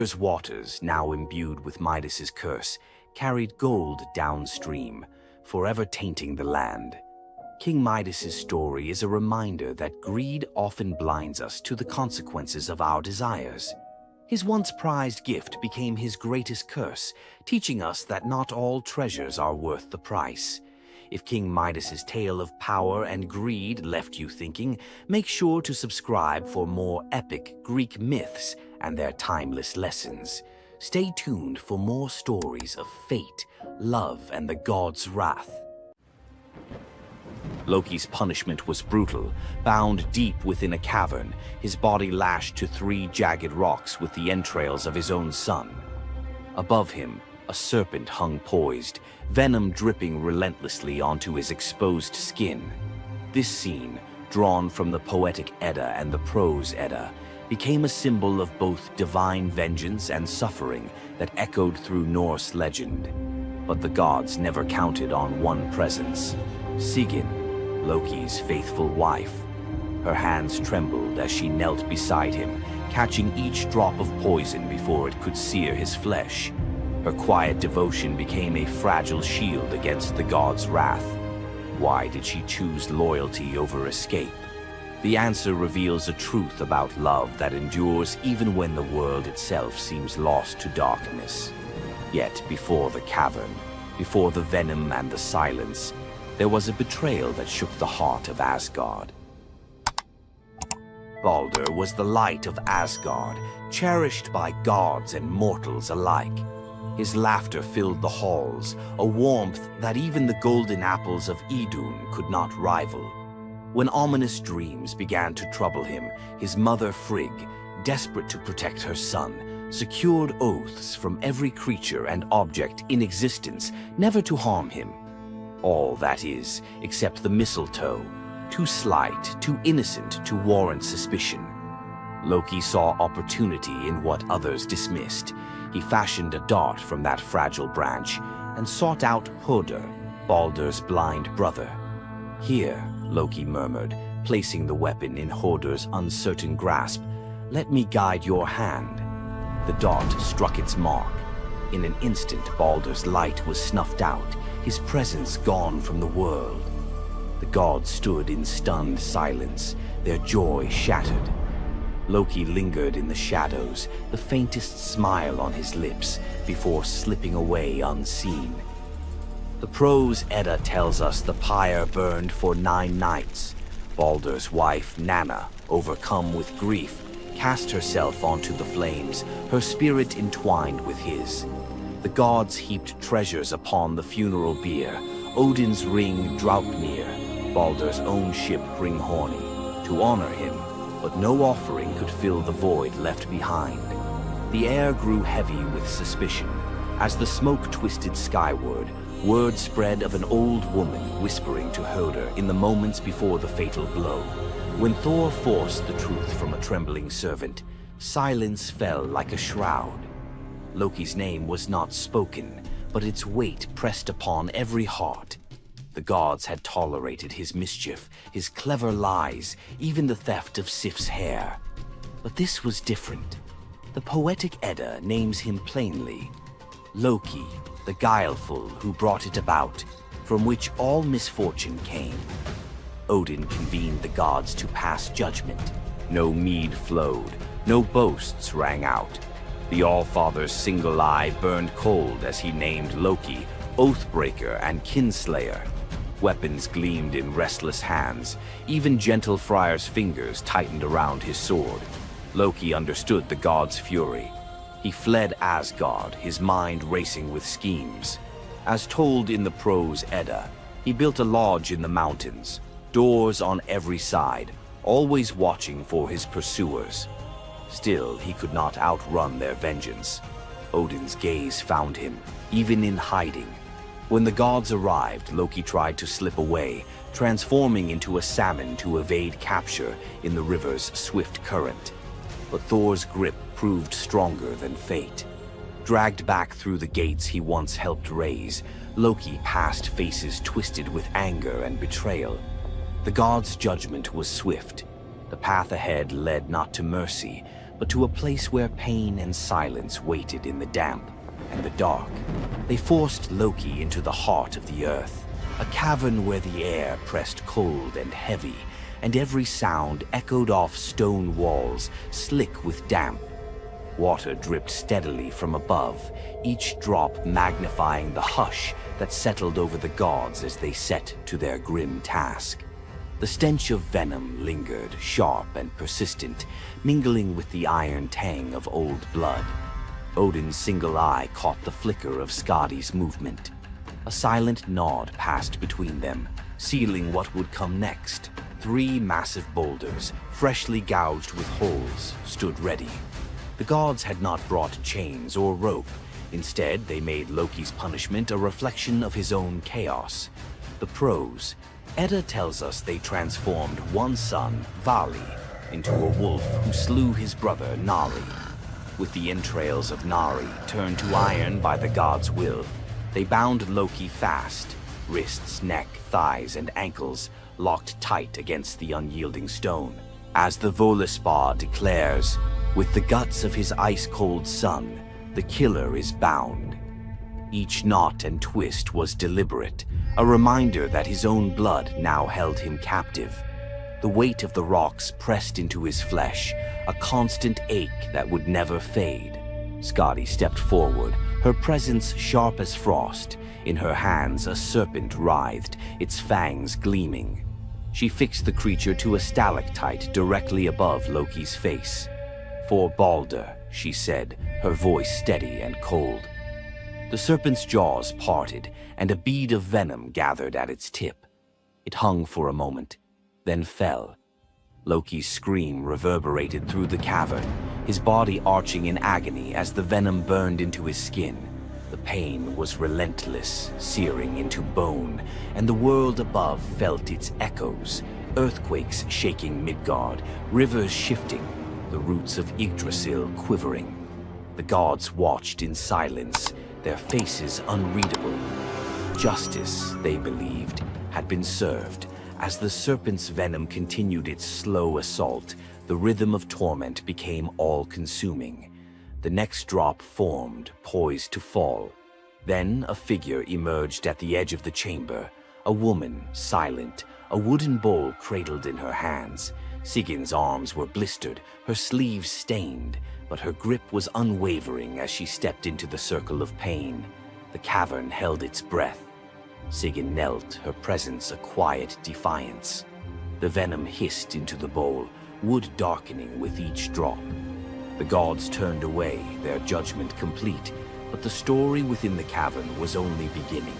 There's waters, now imbued with Midas's curse, carried gold downstream, forever tainting the land. King Midas's story is a reminder that greed often blinds us to the consequences of our desires. His once prized gift became his greatest curse, teaching us that not all treasures are worth the price. If King Midas's tale of power and greed left you thinking, make sure to subscribe for more epic Greek myths and their timeless lessons. Stay tuned for more stories of fate, love, and the gods' wrath. Loki's punishment was brutal. Bound deep within a cavern, his body lashed to 3 jagged rocks with the entrails of his own son. Above him, a serpent hung poised, venom dripping relentlessly onto his exposed skin. This scene, drawn from the poetic Edda and the prose Edda, became a symbol of both divine vengeance and suffering that echoed through Norse legend. But the gods never counted on one presence: Sigyn, Loki's faithful wife. Her hands trembled as she knelt beside him, catching each drop of poison before it could sear his flesh. Her quiet devotion became a fragile shield against the god's wrath. Why did she choose loyalty over escape? The answer reveals a truth about love that endures even when the world itself seems lost to darkness. Yet before the cavern, before the venom and the silence, there was a betrayal that shook the heart of Asgard. Baldur was the light of Asgard, cherished by gods and mortals alike. His laughter filled the halls, a warmth that even the golden apples of Idun could not rival. When ominous dreams began to trouble him, his mother Frigg, desperate to protect her son, secured oaths from every creature and object in existence never to harm him. All, that is, except the mistletoe, too slight, too innocent to warrant suspicion. Loki saw opportunity in what others dismissed. He fashioned a dart from that fragile branch and sought out Hoder, Baldur's blind brother. "Here," Loki murmured, placing the weapon in Hoder's uncertain grasp, "let me guide your hand." The dart struck its mark. In an instant, Baldur's light was snuffed out, his presence gone from the world. The gods stood in stunned silence, their joy shattered. Loki lingered in the shadows, the faintest smile on his lips, before slipping away unseen. The prose Edda tells us the pyre burned for 9 nights. Baldur's wife, Nanna, overcome with grief, cast herself onto the flames, her spirit entwined with his. The gods heaped treasures upon the funeral bier, Odin's ring Draupnir, Baldur's own ship Hringhorni, to honor him, but no offering could fill the void left behind. The air grew heavy with suspicion. As the smoke twisted skyward, word spread of an old woman whispering to Hoder in the moments before the fatal blow. When Thor forced the truth from a trembling servant, silence fell like a shroud. Loki's name was not spoken, but its weight pressed upon every heart. The gods had tolerated his mischief, his clever lies, even the theft of Sif's hair. But this was different. The poetic Edda names him plainly: Loki, the guileful who brought it about, from which all misfortune came. Odin convened the gods to pass judgment. No mead flowed, no boasts rang out. The All-Father's single eye burned cold as he named Loki Oathbreaker and Kinslayer. Weapons gleamed in restless hands. Even gentle Friar's fingers tightened around his sword. Loki understood the god's fury. He fled Asgard, his mind racing with schemes. As told in the prose Edda, he built a lodge in the mountains, doors on every side, always watching for his pursuers. Still, he could not outrun their vengeance. Odin's gaze found him, even in hiding. When the gods arrived, Loki tried to slip away, transforming into a salmon to evade capture in the river's swift current. But Thor's grip proved stronger than fate. Dragged back through the gates he once helped raise, Loki passed faces twisted with anger and betrayal. The gods' judgment was swift. The path ahead led not to mercy, but to a place where pain and silence waited in the damp and the dark. They forced Loki into the heart of the earth, a cavern where the air pressed cold and heavy, and every sound echoed off stone walls slick with damp. Water dripped steadily from above, each drop magnifying the hush that settled over the gods as they set to their grim task. The stench of venom lingered, sharp and persistent, mingling with the iron tang of old blood. Odin's single eye caught the flicker of Skadi's movement. A silent nod passed between them, sealing what would come next. 3 massive boulders, freshly gouged with holes, stood ready. The gods had not brought chains or rope. Instead, they made Loki's punishment a reflection of his own chaos. The prose. Edda tells us they transformed one son, Vali, into a wolf who slew his brother, Nari. With the entrails of Nari turned to iron by the god's will, they bound Loki fast, wrists, neck, thighs, and ankles locked tight against the unyielding stone. As the Völuspá declares, with the guts of his ice-cold son, the killer is bound. Each knot and twist was deliberate, a reminder that his own blood now held him captive. The weight of the rocks pressed into his flesh, a constant ache that would never fade. Skadi stepped forward, her presence sharp as frost. In her hands a serpent writhed, its fangs gleaming. She fixed the creature to a stalactite directly above Loki's face. "For Balder," she said, her voice steady and cold. The serpent's jaws parted, and a bead of venom gathered at its tip. It hung for a moment, then fell. Loki's scream reverberated through the cavern, his body arching in agony as the venom burned into his skin. The pain was relentless, searing into bone, and the world above felt its echoes, earthquakes shaking Midgard, rivers shifting, the roots of Yggdrasil quivering. The gods watched in silence, their faces unreadable. Justice, they believed, had been served. As the serpent's venom continued its slow assault, the rhythm of torment became all-consuming. The next drop formed, poised to fall. Then a figure emerged at the edge of the chamber, a woman, silent, a wooden bowl cradled in her hands. Sigin's arms were blistered, her sleeves stained, but her grip was unwavering as she stepped into the circle of pain. The cavern held its breath. Sigyn knelt, her presence a quiet defiance. The venom hissed into the bowl, wood darkening with each drop. The gods turned away, their judgment complete, but the story within the cavern was only beginning.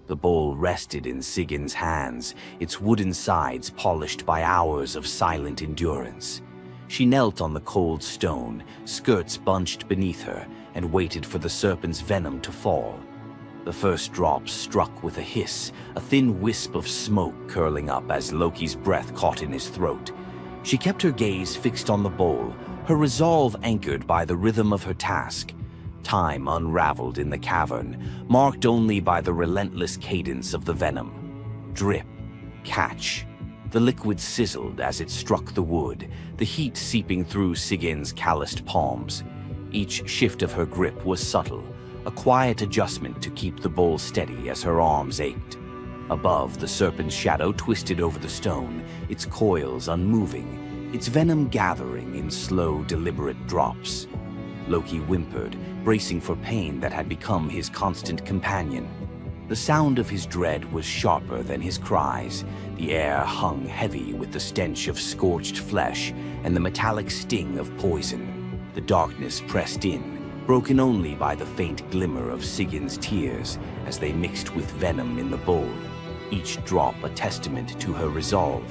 The bowl rested in Sigyn's hands, its wooden sides polished by hours of silent endurance. She knelt on the cold stone, skirts bunched beneath her, and waited for the serpent's venom to fall. The first drop struck with a hiss, a thin wisp of smoke curling up as Loki's breath caught in his throat. She kept her gaze fixed on the bowl, her resolve anchored by the rhythm of her task. Time unraveled in the cavern, marked only by the relentless cadence of the venom. Drip, catch. The liquid sizzled as it struck the wood, the heat seeping through Sigyn's calloused palms. Each shift of her grip was subtle, a quiet adjustment to keep the bowl steady as her arms ached. Above, the serpent's shadow twisted over the stone, its coils unmoving, its venom gathering in slow, deliberate drops. Loki whimpered, bracing for pain that had become his constant companion. The sound of his dread was sharper than his cries. The air hung heavy with the stench of scorched flesh and the metallic sting of poison. The darkness pressed in, broken only by the faint glimmer of Sigyn's tears as they mixed with venom in the bowl, each drop a testament to her resolve.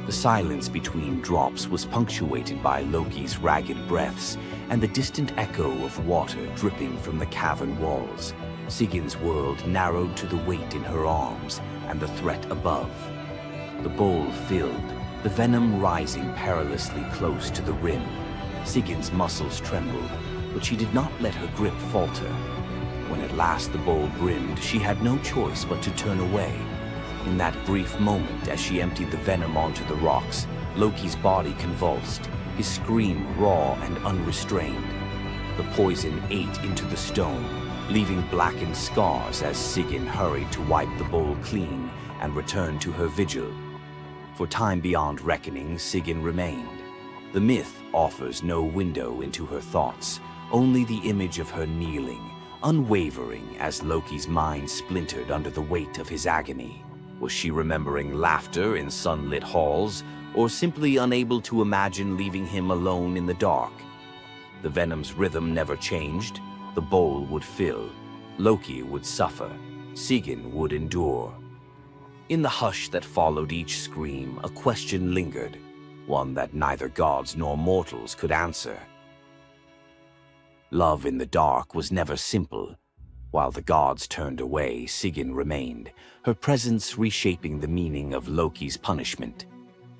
The silence between drops was punctuated by Loki's ragged breaths and the distant echo of water dripping from the cavern walls. Sigyn's world narrowed to the weight in her arms and the threat above. The bowl filled, the venom rising perilously close to the rim. Sigyn's muscles trembled, but she did not let her grip falter. When at last the bowl brimmed, she had no choice but to turn away. In that brief moment, as she emptied the venom onto the rocks, Loki's body convulsed, his scream raw and unrestrained. The poison ate into the stone, leaving blackened scars as Sigyn hurried to wipe the bowl clean and return to her vigil. For time beyond reckoning, Sigyn remained. The myth offers no window into her thoughts, only the image of her kneeling, unwavering as Loki's mind splintered under the weight of his agony. Was she remembering laughter in sunlit halls, or simply unable to imagine leaving him alone in the dark? The venom's rhythm never changed. The bowl would fill. Loki would suffer. Sigyn would endure. In the hush that followed each scream, a question lingered, one that neither gods nor mortals could answer. Love in the dark was never simple. While the gods turned away, Sigyn remained, her presence reshaping the meaning of Loki's punishment.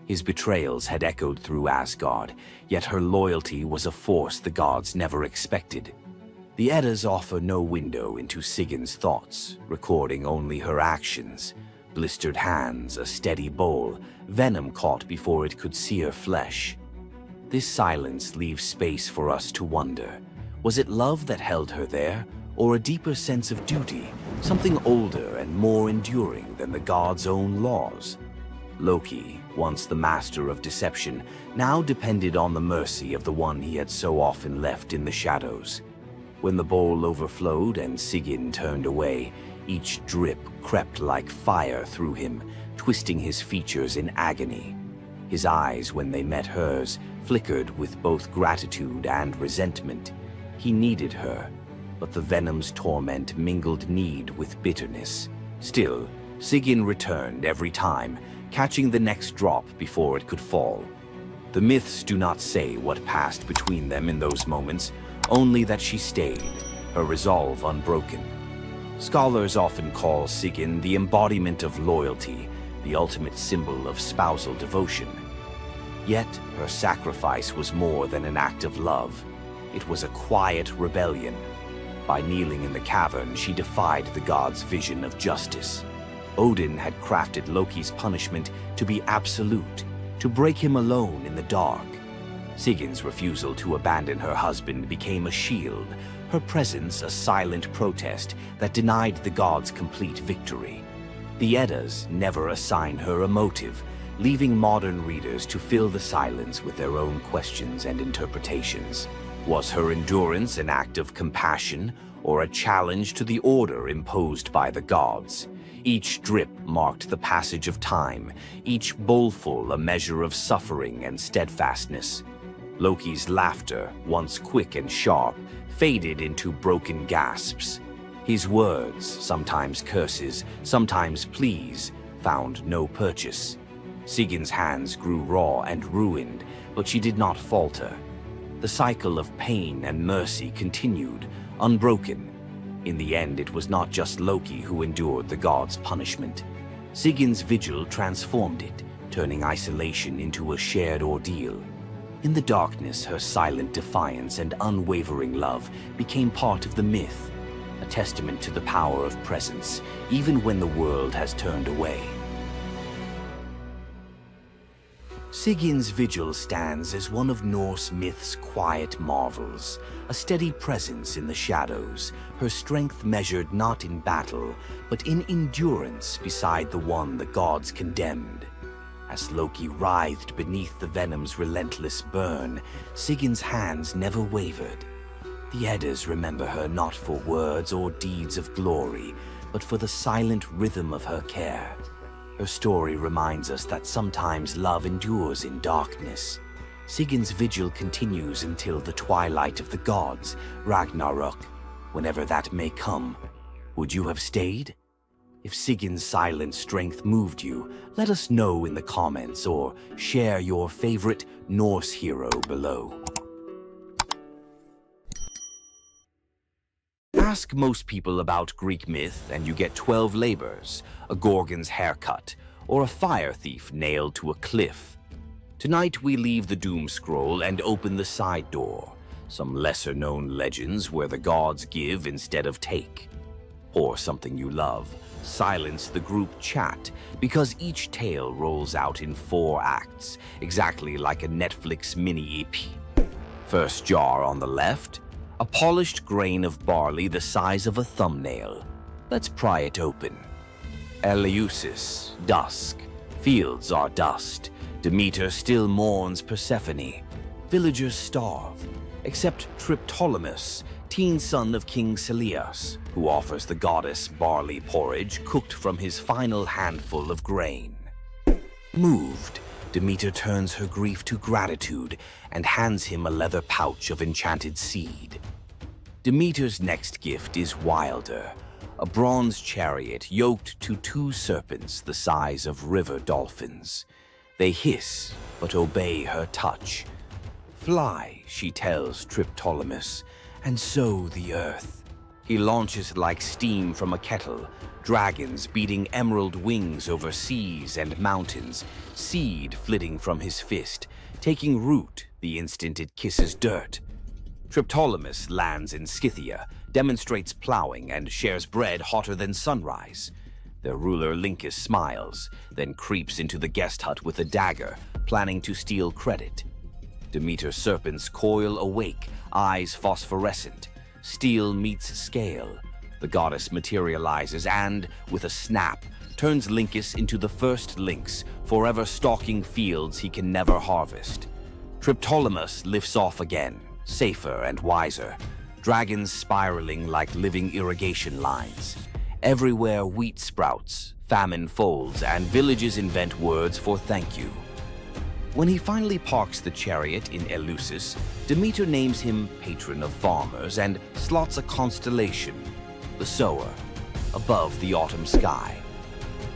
His betrayals had echoed through Asgard, yet her loyalty was a force the gods never expected. The Eddas offer no window into Sigyn's thoughts, recording only her actions. Blistered hands, a steady bowl, venom caught before it could sear flesh. This silence leaves space for us to wonder. Was it love that held her there, or a deeper sense of duty, something older and more enduring than the gods' own laws? Loki, once the master of deception, now depended on the mercy of the one he had so often left in the shadows. When the bowl overflowed and Sigyn turned away, each drip crept like fire through him, twisting his features in agony. His eyes, when they met hers, flickered with both gratitude and resentment. He needed her, but the venom's torment mingled need with bitterness. Still, Sigyn returned every time, catching the next drop before it could fall. The myths do not say what passed between them in those moments, only that she stayed, her resolve unbroken. Scholars often call Sigyn the embodiment of loyalty, the ultimate symbol of spousal devotion. Yet, her sacrifice was more than an act of love. It was a quiet rebellion. By kneeling in the cavern, she defied the gods' vision of justice. Odin had crafted Loki's punishment to be absolute, to break him alone in the dark. Sigyn's refusal to abandon her husband became a shield, her presence a silent protest that denied the gods complete victory. The Eddas never assign her a motive, leaving modern readers to fill the silence with their own questions and interpretations. Was her endurance an act of compassion, or a challenge to the order imposed by the gods? Each drip marked the passage of time, each bowlful a measure of suffering and steadfastness. Loki's laughter, once quick and sharp, faded into broken gasps. His words, sometimes curses, sometimes pleas, found no purchase. Sigyn's hands grew raw and ruined, but she did not falter. The cycle of pain and mercy continued, unbroken. In the end, it was not just Loki who endured the gods' punishment. Sigyn's vigil transformed it, turning isolation into a shared ordeal. In the darkness, her silent defiance and unwavering love became part of the myth, a testament to the power of presence, even when the world has turned away. Sigyn's vigil stands as one of Norse myth's quiet marvels, a steady presence in the shadows, her strength measured not in battle, but in endurance beside the one the gods condemned. As Loki writhed beneath the venom's relentless burn, Sigyn's hands never wavered. The Eddas remember her not for words or deeds of glory, but for the silent rhythm of her care. Her story reminds us that sometimes love endures in darkness. Sigyn's vigil continues until the twilight of the gods, Ragnarok, whenever that may come. Would you have stayed? If Sigyn's silent strength moved you, let us know in the comments or share your favorite Norse hero below. Ask most people about Greek myth and you get 12 labors, a Gorgon's haircut, or a fire thief nailed to a cliff. Tonight we leave the doom scroll and open the side door, some lesser-known legends where the gods give instead of take. or something you love, silence the group chat because each tale rolls out in 4 acts, exactly like a Netflix mini-EP. First jar on the left, a polished grain of barley the size of a thumbnail. Let's pry it open. Eleusis, dusk. Fields are dust. Demeter still mourns Persephone. Villagers starve, except Triptolemus, teen son of King Celeus, who offers the goddess barley porridge cooked from his final handful of grain. Moved, Demeter turns her grief to gratitude and hands him a leather pouch of enchanted seed. Demeter's next gift is wilder, a bronze chariot yoked to 2 serpents the size of river dolphins. They hiss, but obey her touch. Fly, she tells Triptolemus, and sow the earth. He launches like steam from a kettle, dragons beating emerald wings over seas and mountains, seed flitting from his fist, taking root the instant it kisses dirt. Triptolemus lands in Scythia, demonstrates plowing, and shares bread hotter than sunrise. Their ruler Lyncus smiles, then creeps into the guest hut with a dagger, planning to steal credit. Demeter's serpents coil awake, eyes phosphorescent. Steel meets scale. The goddess materializes and, with a snap, turns Lyncus into the first lynx, forever stalking fields he can never harvest. Triptolemus lifts off again, safer and wiser. Dragons spiraling like living irrigation lines. Everywhere wheat sprouts, famine folds, and villages invent words for thank you. When he finally parks the chariot in Eleusis, Demeter names him patron of farmers and slots a constellation, the sower, above the autumn sky.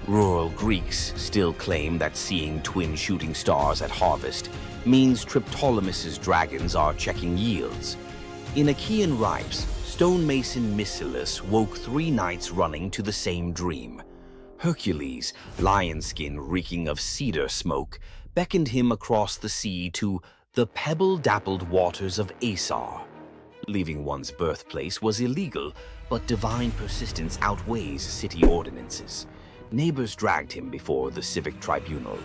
Rural Greeks still claim that seeing twin shooting stars at harvest means Triptolemus's dragons are checking yields. In Achaean ripes, stonemason Mycilus woke 3 nights running to the same dream. Hercules, lion skin reeking of cedar smoke, beckoned him across the sea to the pebble-dappled waters of Asar. Leaving one's birthplace was illegal, but divine persistence outweighs city ordinances. Neighbors dragged him before the civic tribunal.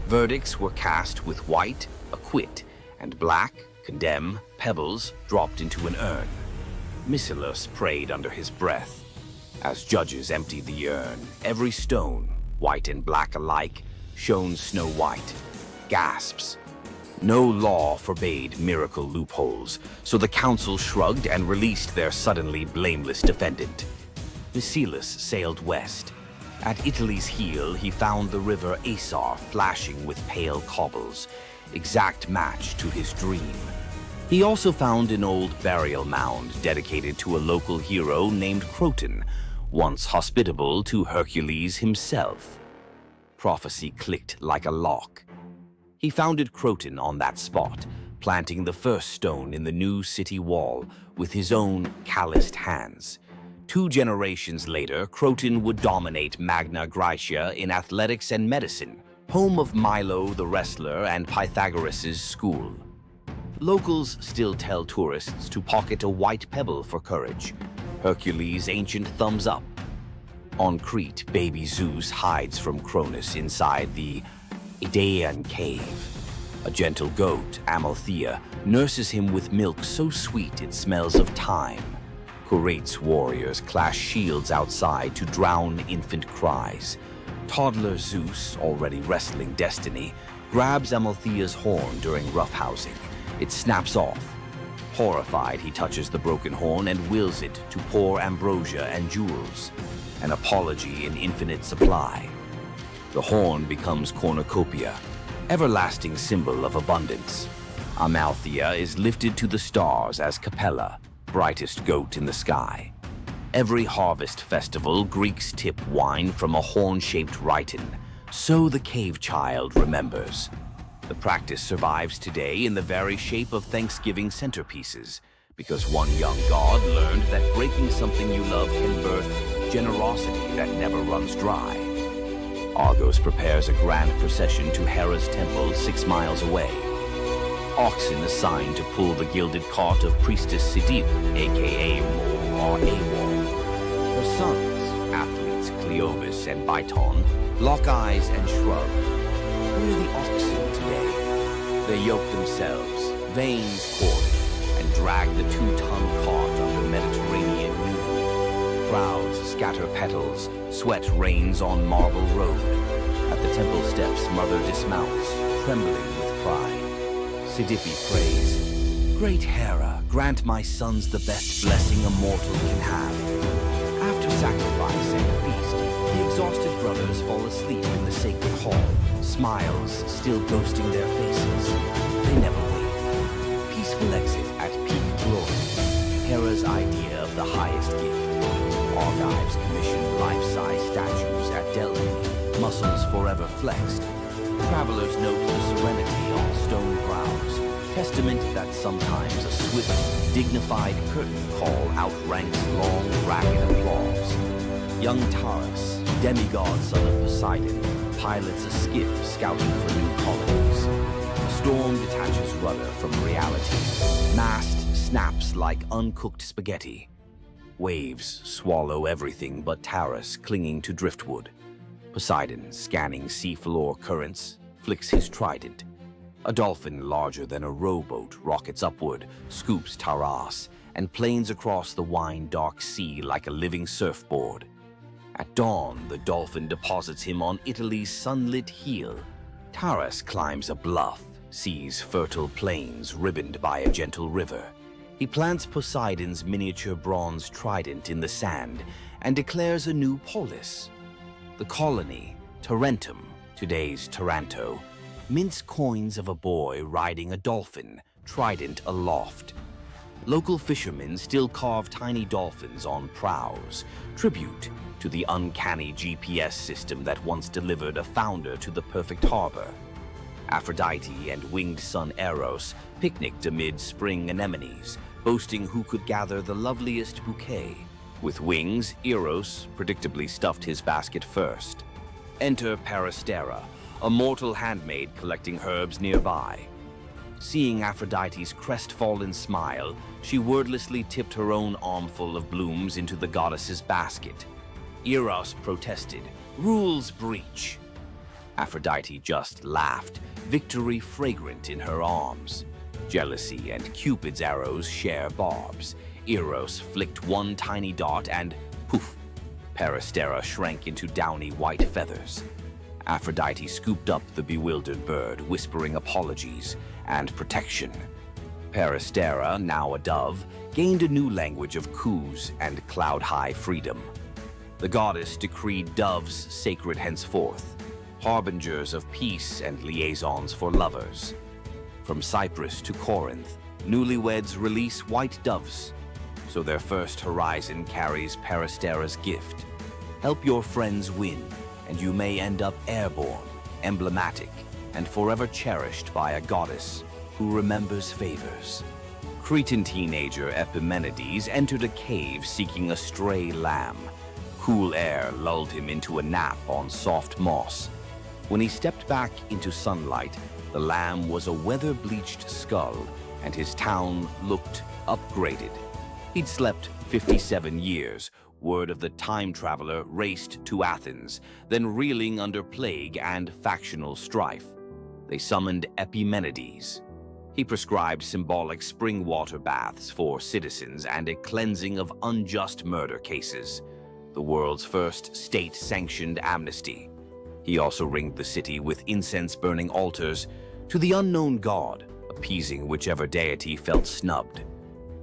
Verdicts were cast with white, acquit, and black, condemn, pebbles dropped into an urn. Mycilus prayed under his breath. As judges emptied the urn, every stone, white and black alike, shone snow-white. Gasps. No law forbade miracle loopholes, so the council shrugged and released their suddenly blameless defendant. Mycilus sailed west. At Italy's heel, he found the river Asar flashing with pale cobbles, exact match to his dream. He also found an old burial mound dedicated to a local hero named Croton, once hospitable to Hercules himself. Prophecy clicked like a lock. He founded Croton on that spot, planting the first stone in the new city wall with his own calloused hands. 2 generations later, Croton would dominate Magna Graecia in athletics and medicine, home of Milo the wrestler and Pythagoras' school. Locals still tell tourists to pocket a white pebble for courage. Hercules' ancient thumbs up. On Crete, baby Zeus hides from Cronus inside the Idaean cave. A gentle goat, Amalthea, nurses him with milk so sweet it smells of thyme. Curate's warriors clash shields outside to drown infant cries. Toddler Zeus, already wrestling destiny, grabs Amalthea's horn during roughhousing. It snaps off. Horrified, he touches the broken horn and wills it to pour ambrosia and jewels, an apology in infinite supply. The horn becomes cornucopia, everlasting symbol of abundance. Amalthea is lifted to the stars as Capella, brightest goat in the sky. Every harvest festival, Greeks tip wine from a horn-shaped rhyton, so the cave child remembers. The practice survives today in the very shape of Thanksgiving centerpieces, because one young god learned that breaking something you love can birth generosity that never runs dry. Argos prepares a grand procession to Hera's temple 6 miles away. Oxen assigned to pull the gilded cart of Priestess Sidip, aka Mo or Awor. Her sons, athletes Cleobis and Biton, lock eyes and shrug. Where are the oxen today? They yoke themselves, veins corded, and drag the 2-ton cart under Mediterranean noon. Crowds scatter petals, sweat rains on marble road. At the temple steps, mother dismounts, trembling with pride. Sidippe prays, "Great Hera, grant my sons the best blessing a mortal can have." After sacrifice and feast, the exhausted brothers fall asleep in the sacred hall, smiles still ghosting their faces. They never wake. Peaceful exit at peak glory, Hera's idea of the highest gift. Argives commission life-size statues at Delphi, muscles forever flexed. Travelers note the serenity on stone brows, testament that sometimes a swift, dignified curtain call outranks long, ragged applause. Young Taurus, demigod son of Poseidon, pilots a skiff scouting for new colonies. The storm detaches rudder from reality. Mast snaps like uncooked spaghetti. Waves swallow everything but Taurus clinging to driftwood. Poseidon, scanning seafloor currents, flicks his trident. A dolphin larger than a rowboat rockets upward, scoops Taurus, and planes across the wine-dark sea like a living surfboard. At dawn, the dolphin deposits him on Italy's sunlit heel. Taurus climbs a bluff, sees fertile plains ribboned by a gentle river. He plants Poseidon's miniature bronze trident in the sand and declares a new polis. The colony, Tarentum, today's Taranto, mints coins of a boy riding a dolphin, trident aloft. Local fishermen still carve tiny dolphins on prows, tribute to the uncanny GPS system that once delivered a founder to the perfect harbor. Aphrodite and winged son Eros picnicked amid spring anemones, boasting who could gather the loveliest bouquet. With wings, Eros predictably stuffed his basket first. Enter Peristera, a mortal handmaid collecting herbs nearby. Seeing Aphrodite's crestfallen smile, she wordlessly tipped her own armful of blooms into the goddess's basket. Eros protested, "Rules breach." Aphrodite just laughed, victory fragrant in her arms. Jealousy and Cupid's arrows share barbs. Eros flicked one tiny dart and poof, Peristera shrank into downy white feathers. Aphrodite scooped up the bewildered bird, whispering apologies and protection. Peristera, now a dove, gained a new language of coos and cloud-high freedom. The goddess decreed doves sacred henceforth, harbingers of peace and liaisons for lovers. From Cyprus to Corinth, newlyweds release white doves, so their first horizon carries Peristera's gift. Help your friends win, and you may end up airborne, emblematic, and forever cherished by a goddess who remembers favors. Cretan teenager Epimenides entered a cave seeking a stray lamb. Cool air lulled him into a nap on soft moss. When he stepped back into sunlight, the lamb was a weather-bleached skull, and his town looked upgraded. He'd slept 57 years. Word of the time traveler raced to Athens, then reeling under plague and factional strife. They summoned Epimenides. He prescribed symbolic spring water baths for citizens and a cleansing of unjust murder cases, the world's first state-sanctioned amnesty. He also ringed the city with incense-burning altars to the unknown god, appeasing whichever deity felt snubbed.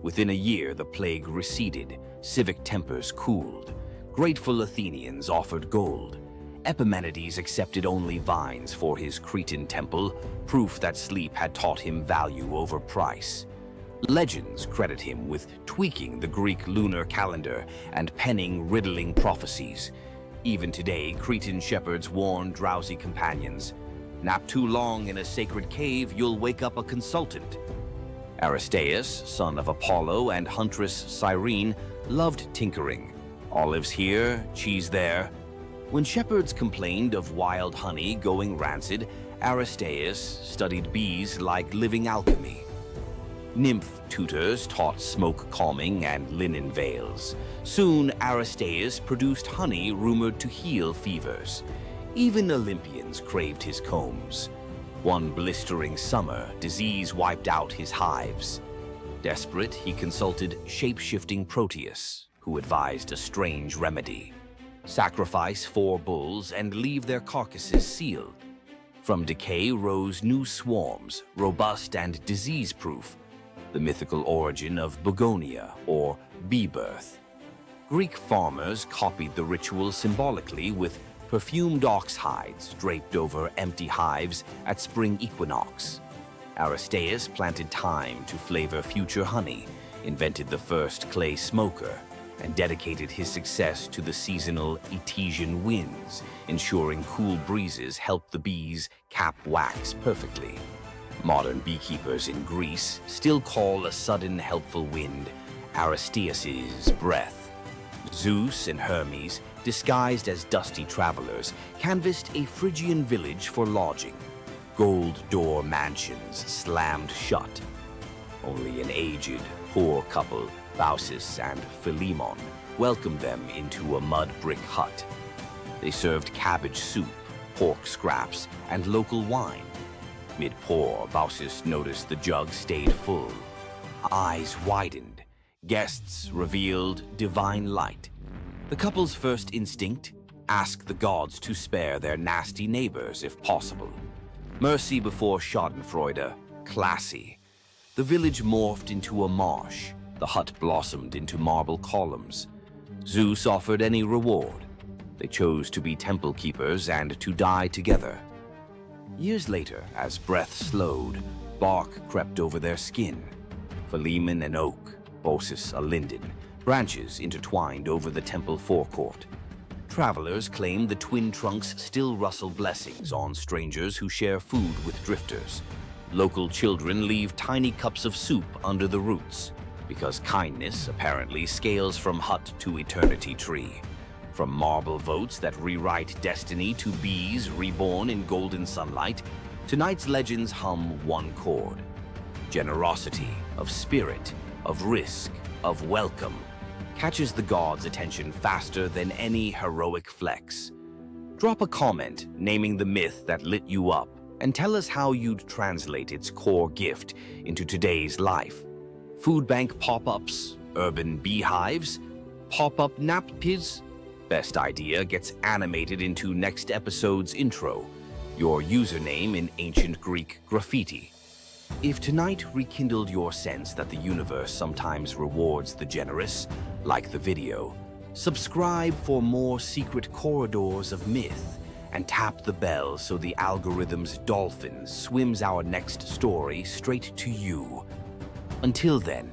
Within a year, the plague receded, civic tempers cooled. Grateful Athenians offered gold. Epimenides accepted only vines for his Cretan temple, proof that sleep had taught him value over price. Legends credit him with tweaking the Greek lunar calendar and penning riddling prophecies. Even today, Cretan shepherds warn drowsy companions, "Nap too long in a sacred cave, you'll wake up a consultant." Aristaeus, son of Apollo and huntress Cyrene, loved tinkering. Olives here, cheese there. When shepherds complained of wild honey going rancid, Aristaeus studied bees like living alchemy. Nymph tutors taught smoke calming and linen veils. Soon, Aristaeus produced honey rumored to heal fevers. Even Olympians craved his combs. One blistering summer, disease wiped out his hives. Desperate, he consulted shape-shifting Proteus, who advised a strange remedy. Sacrifice 4 bulls and leave their carcasses sealed. From decay rose new swarms, robust and disease-proof, the mythical origin of begonia, or bee birth. Greek farmers copied the ritual symbolically with perfumed ox hides draped over empty hives at spring equinox. Aristaeus planted thyme to flavor future honey, invented the first clay smoker, and dedicated his success to the seasonal Etesian winds, ensuring cool breezes helped the bees cap wax perfectly. Modern beekeepers in Greece still call a sudden helpful wind Aristaeus's breath. Zeus and Hermes, disguised as dusty travelers, canvassed a Phrygian village for lodging. Gold door mansions slammed shut. Only an aged, poor couple, Baucis and Philemon, welcomed them into a mud brick hut. They served cabbage soup, pork scraps, and local wine. Mid-pour, Baucis noticed the jug stayed full. Eyes widened. Guests revealed divine light. The couple's first instinct? Ask the gods to spare their nasty neighbors if possible. Mercy before schadenfreude, classy. The village morphed into a marsh. The hut blossomed into marble columns. Zeus offered any reward. They chose to be temple keepers and to die together. Years later, as breath slowed, bark crept over their skin. Philemon an oak, Baucis a linden, branches intertwined over the temple forecourt. Travelers claim the twin trunks still rustle blessings on strangers who share food with drifters. Local children leave tiny cups of soup under the roots, because kindness apparently scales from hut to eternity tree. From marble votes that rewrite destiny to bees reborn in golden sunlight, tonight's legends hum one chord. Generosity, of spirit, of risk, of welcome, catches the gods' attention faster than any heroic flex. Drop a comment naming the myth that lit you up and tell us how you'd translate its core gift into today's life. Food bank pop-ups, urban beehives, pop-up nap piz. Best idea gets animated into next episode's intro, your username in ancient Greek graffiti. If tonight rekindled your sense that the universe sometimes rewards the generous, like the video, subscribe for more secret corridors of myth and tap the bell so the algorithm's dolphin swims our next story straight to you. Until then,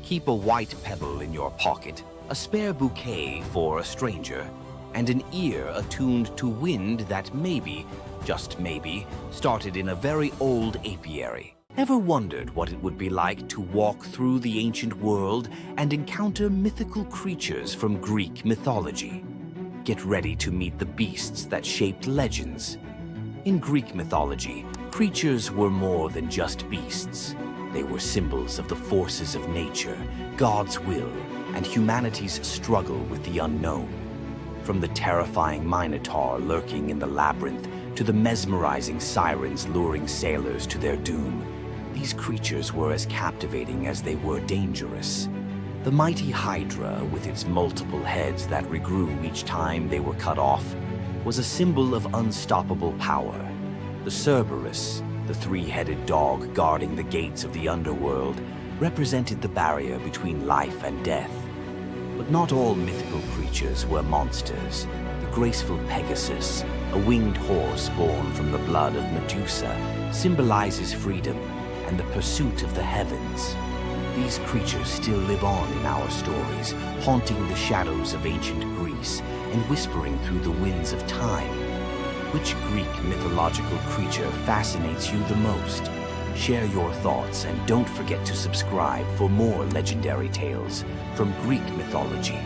keep a white pebble in your pocket, a spare bouquet for a stranger, and an ear attuned to wind that maybe, just maybe, started in a very old apiary. Ever wondered what it would be like to walk through the ancient world and encounter mythical creatures from Greek mythology? Get ready to meet the beasts that shaped legends. In Greek mythology, creatures were more than just beasts. They were symbols of the forces of nature, God's will, and humanity's struggle with the unknown. From the terrifying Minotaur lurking in the labyrinth to the mesmerizing sirens luring sailors to their doom, these creatures were as captivating as they were dangerous. The mighty Hydra, with its multiple heads that regrew each time they were cut off, was a symbol of unstoppable power. The Cerberus, the three-headed dog guarding the gates of the underworld, represented the barrier between life and death. But not all mythical creatures were monsters. The graceful Pegasus, a winged horse born from the blood of Medusa, symbolizes freedom and the pursuit of the heavens. These creatures still live on in our stories, haunting the shadows of ancient Greece and whispering through the winds of time. Which Greek mythological creature fascinates you the most? Share your thoughts and don't forget to subscribe for more legendary tales from Greek mythology.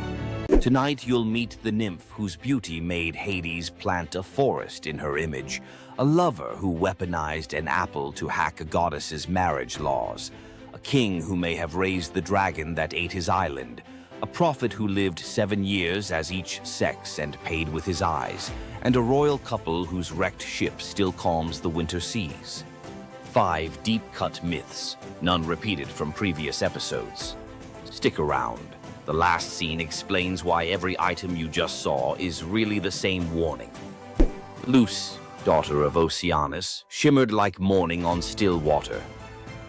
Tonight you'll meet the nymph whose beauty made Hades plant a forest in her image, a lover who weaponized an apple to hack a goddess's marriage laws, a king who may have raised the dragon that ate his island, a prophet who lived 7 years as each sex and paid with his eyes, and a royal couple whose wrecked ship still calms the winter seas. 5 deep-cut myths, none repeated from previous episodes. Stick around. The last scene explains why every item you just saw is really the same warning. Luce, daughter of Oceanus, shimmered like morning on still water.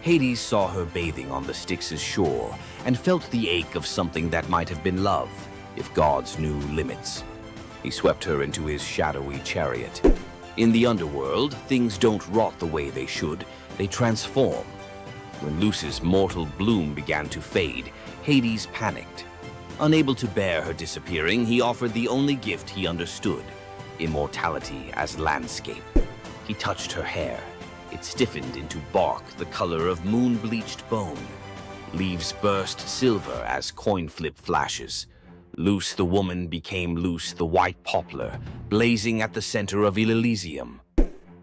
Hades saw her bathing on the Styx's shore and felt the ache of something that might have been love, if gods knew limits. He swept her into his shadowy chariot. In the underworld, things don't rot the way they should, they transform. When Luce's mortal bloom began to fade, Hades panicked. Unable to bear her disappearing, he offered the only gift he understood, immortality as landscape. He touched her hair. It stiffened into bark the color of moon-bleached bone. Leaves burst silver as coin flip flashes. Luce the woman became Luce the white poplar, blazing at the center of Elysium.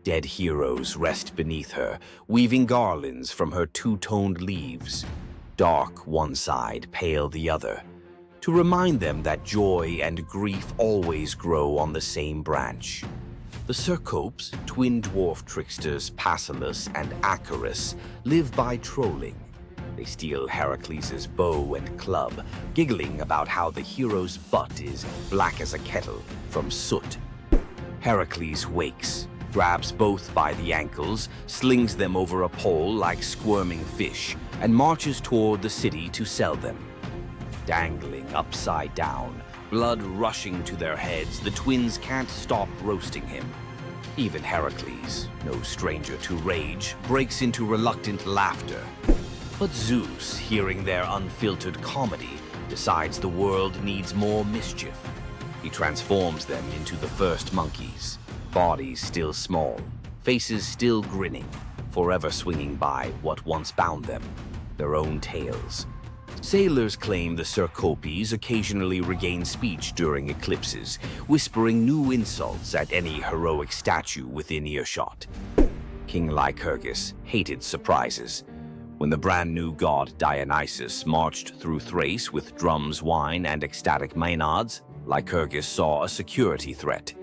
Dead heroes rest beneath her, weaving garlands from her two-toned leaves. Dark one side, pale the other, to remind them that joy and grief always grow on the same branch. The Cercopes, twin dwarf tricksters Passalus and Acarus, live by trolling. They steal Heracles' bow and club, giggling about how the hero's butt is black as a kettle from soot. Heracles wakes, grabs both by the ankles, slings them over a pole like squirming fish, and marches toward the city to sell them. Dangling upside down, blood rushing to their heads, the twins can't stop roasting him. Even Heracles, no stranger to rage, breaks into reluctant laughter. But Zeus, hearing their unfiltered comedy, decides the world needs more mischief. He transforms them into the first monkeys, bodies still small, faces still grinning, forever swinging by what once bound them, their own tails. Sailors claim the Cercopes occasionally regain speech during eclipses, whispering new insults at any heroic statue within earshot. King Lycurgus hated surprises. When the brand new god Dionysus marched through Thrace with drums, wine, and ecstatic maenads, Lycurgus saw a security threat.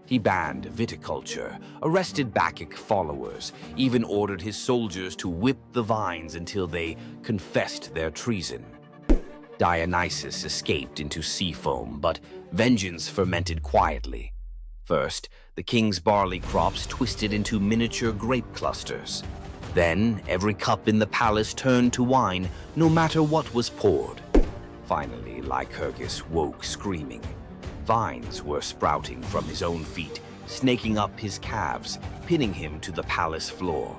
He banned viticulture, arrested Bacchic followers, even ordered his soldiers to whip the vines until they confessed their treason. Dionysus escaped into sea foam, but vengeance fermented quietly. First, the king's barley crops twisted into miniature grape clusters. Then, every cup in the palace turned to wine, no matter what was poured. Finally, Lycurgus woke screaming. Vines were sprouting from his own feet, snaking up his calves, pinning him to the palace floor.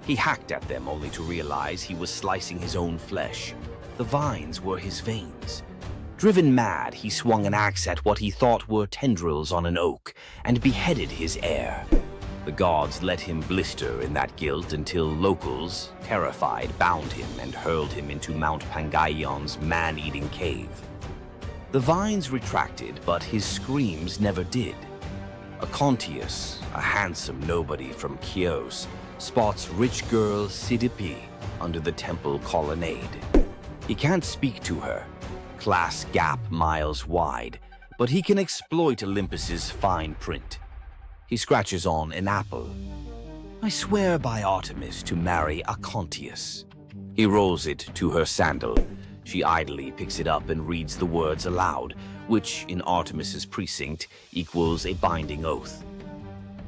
He hacked at them only to realize he was slicing his own flesh. The vines were his veins. Driven mad, he swung an axe at what he thought were tendrils on an oak and beheaded his heir. The gods let him blister in that guilt until locals, terrified, bound him and hurled him into Mount Pangaion's man-eating cave. The vines retracted, but his screams never did. Acontius, a handsome nobody from Chios, spots rich girl Cydippe under the temple colonnade. He can't speak to her, class gap miles wide, but he can exploit Olympus's fine print. He scratches on an apple. I swear by Artemis to marry Acontius. He rolls it to her sandal. She idly picks it up and reads the words aloud, which in Artemis's precinct equals a binding oath.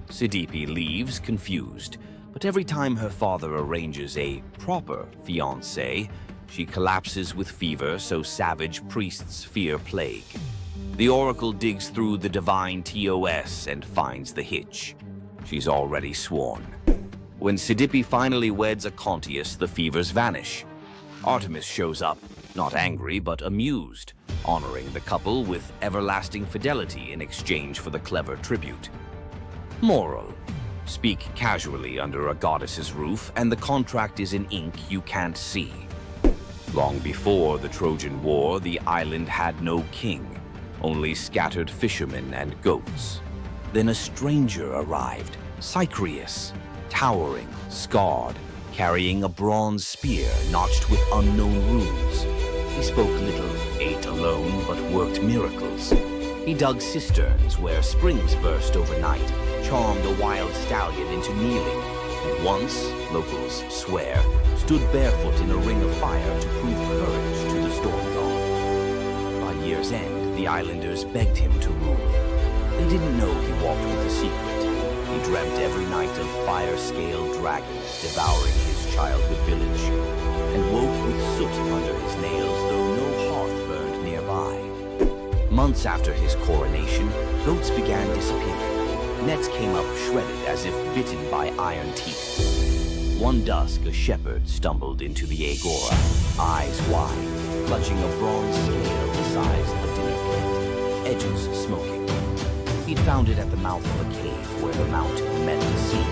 Cydippe leaves confused, but every time her father arranges a proper fiancé, she collapses with fever so savage priests fear plague. The oracle digs through the divine TOS and finds the hitch. She's already sworn. When Cydippe finally weds Acontius, the fevers vanish. Artemis shows up, not angry but amused, honoring the couple with everlasting fidelity in exchange for the clever tribute. Moral: speak casually under a goddess's roof and the contract is in ink you can't see. Long before the Trojan War, the island had no king, only scattered fishermen and goats. Then a stranger arrived, Cycreus, towering, scarred, carrying a bronze spear notched with unknown runes. He spoke little, ate alone, but worked miracles. He dug cisterns where springs burst overnight, charmed a wild stallion into kneeling, and once, locals swear, stood barefoot in a ring of fire to prove courage to the storm god. By year's end, the islanders begged him to rule. They didn't know he walked with a secret. He dreamt every night of fire-scaled dragons devouring his childhood village, and woke with soot under his nails though no hearth burned nearby. Months after his coronation, goats began disappearing. Nets came up shredded as if bitten by iron teeth. One dusk, a shepherd stumbled into the agora, eyes wide, clutching a bronze scale the size of a dinner plate, edges smoking. He'd found it at the mouth of a cave where the mount met the sea.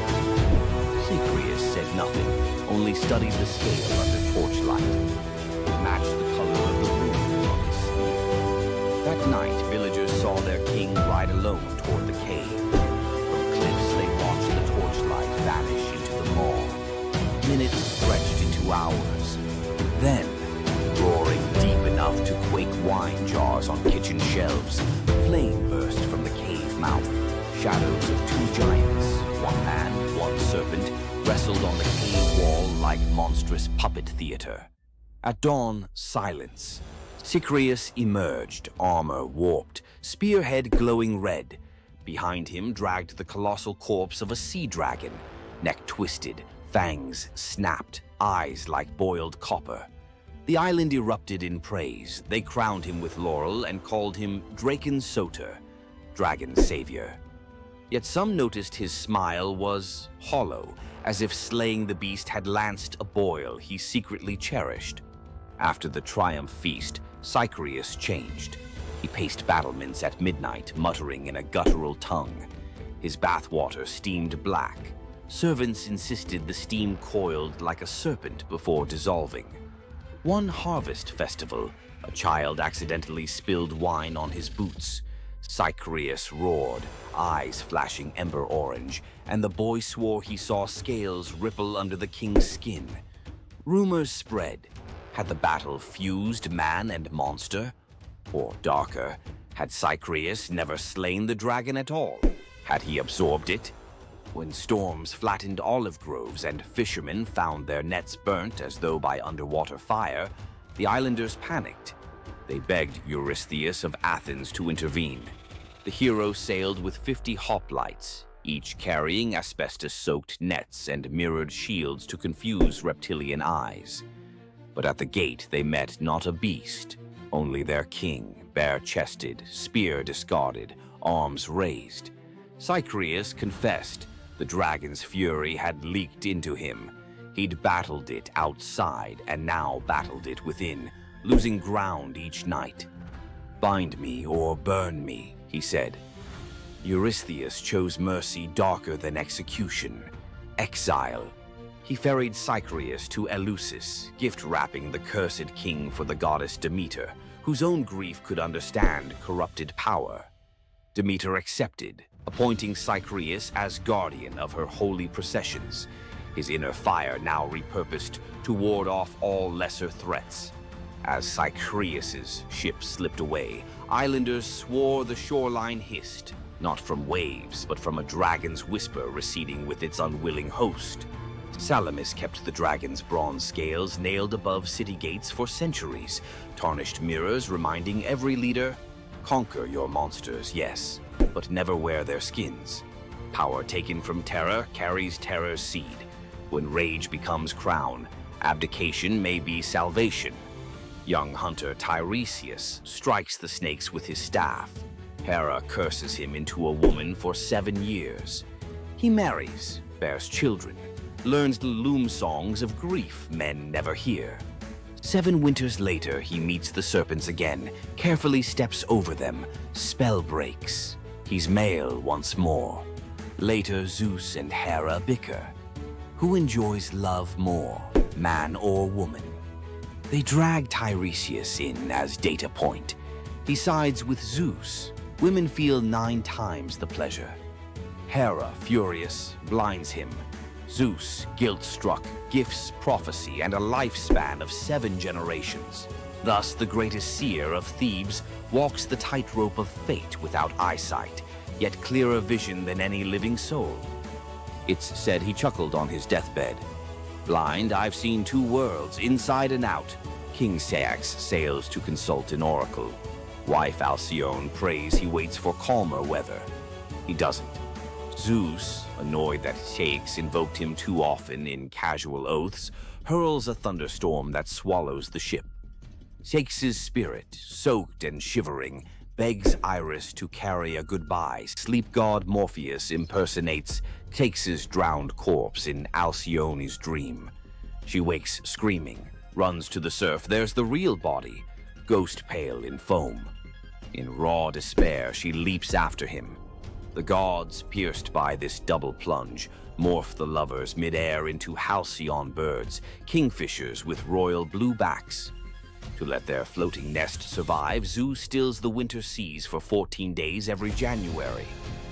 Cyprius said nothing, only studied the scale under torchlight. It matched the color of the runes on his sleeve. That night, villagers saw their king ride alone toward the cave. From cliffs, they watched the torchlight vanish into the maw. Minutes stretched into hours. Then, roaring deep enough to quake wine jars on kitchen shelves, flame burst from the cave mouth. Shadows of two giants, one man, one serpent, wrestled on the cave wall like monstrous puppet theater. At dawn, silence. Cyprius emerged, armor warped, spearhead glowing red. Behind him dragged the colossal corpse of a sea dragon, neck twisted, fangs snapped, eyes like boiled copper. The island erupted in praise. They crowned him with laurel and called him Draken Soter, Dragon's Savior. Yet some noticed his smile was hollow, as if slaying the beast had lanced a boil he secretly cherished. After the triumph feast, Cyprius changed. He paced battlements at midnight, muttering in a guttural tongue. His bathwater steamed black. Servants insisted the steam coiled like a serpent before dissolving. One harvest festival, a child accidentally spilled wine on his boots. Cyprius roared, eyes flashing ember orange, and the boy swore he saw scales ripple under the king's skin. Rumors spread. Had the battle fused man and monster? Or darker, had Cyprius never slain the dragon at all? Had he absorbed it? When storms flattened olive groves and fishermen found their nets burnt as though by underwater fire, the islanders panicked. They begged Eurystheus of Athens to intervene. The hero sailed with 50 hoplites, each carrying asbestos-soaked nets and mirrored shields to confuse reptilian eyes. But at the gate they met not a beast, only their king, bare-chested, spear discarded, arms raised. Cyprius confessed the dragon's fury had leaked into him. He'd battled it outside and now battled it within, losing ground each night. "Bind me or burn me," he said. Eurystheus chose mercy darker than execution, exile. He ferried Cyprius to Eleusis, gift-wrapping the cursed king for the goddess Demeter, whose own grief could understand corrupted power. Demeter accepted, appointing Cyprius as guardian of her holy processions, his inner fire now repurposed to ward off all lesser threats. As Cyprius's ship slipped away, islanders swore the shoreline hissed, not from waves, but from a dragon's whisper receding with its unwilling host. Salamis kept the dragon's bronze scales nailed above city gates for centuries, tarnished mirrors reminding every leader, "Conquer your monsters, yes, but never wear their skins. Power taken from terror carries terror's seed. When rage becomes crown, abdication may be salvation." Young hunter Tiresias strikes the snakes with his staff. Hera curses him into a woman for 7 years. He marries, bears children, learns the loom songs of grief men never hear. 7 winters later, he meets the serpents again, carefully steps over them, spell breaks. He's male once more. Later, Zeus and Hera bicker. Who enjoys love more, man or woman? They drag Tiresias in as data point. He sides with Zeus. Women feel 9 times the pleasure. Hera, furious, blinds him. Zeus, guilt-struck, gifts prophecy and a lifespan of 7 generations. Thus, the greatest seer of Thebes walks the tightrope of fate without eyesight, yet clearer vision than any living soul. It's said he chuckled on his deathbed. Blind, I've seen 2 worlds, inside and out. King Ceyx sails to consult an oracle. Wife Alcyone prays he waits for calmer weather. He doesn't. Zeus, annoyed that Ceyx invoked him too often in casual oaths, hurls a thunderstorm that swallows the ship. Ceyx's spirit, soaked and shivering, begs Iris to carry a goodbye. Sleep god Morpheus impersonates Ceyx's drowned corpse in Alcyone's dream. She wakes screaming, runs to the surf. There's the real body, ghost pale in foam. In raw despair, she leaps after him. The gods, pierced by this double plunge, morph the lovers mid-air into halcyon birds, kingfishers with royal blue backs. To let their floating nest survive, Zeus stills the winter seas for 14 days every January.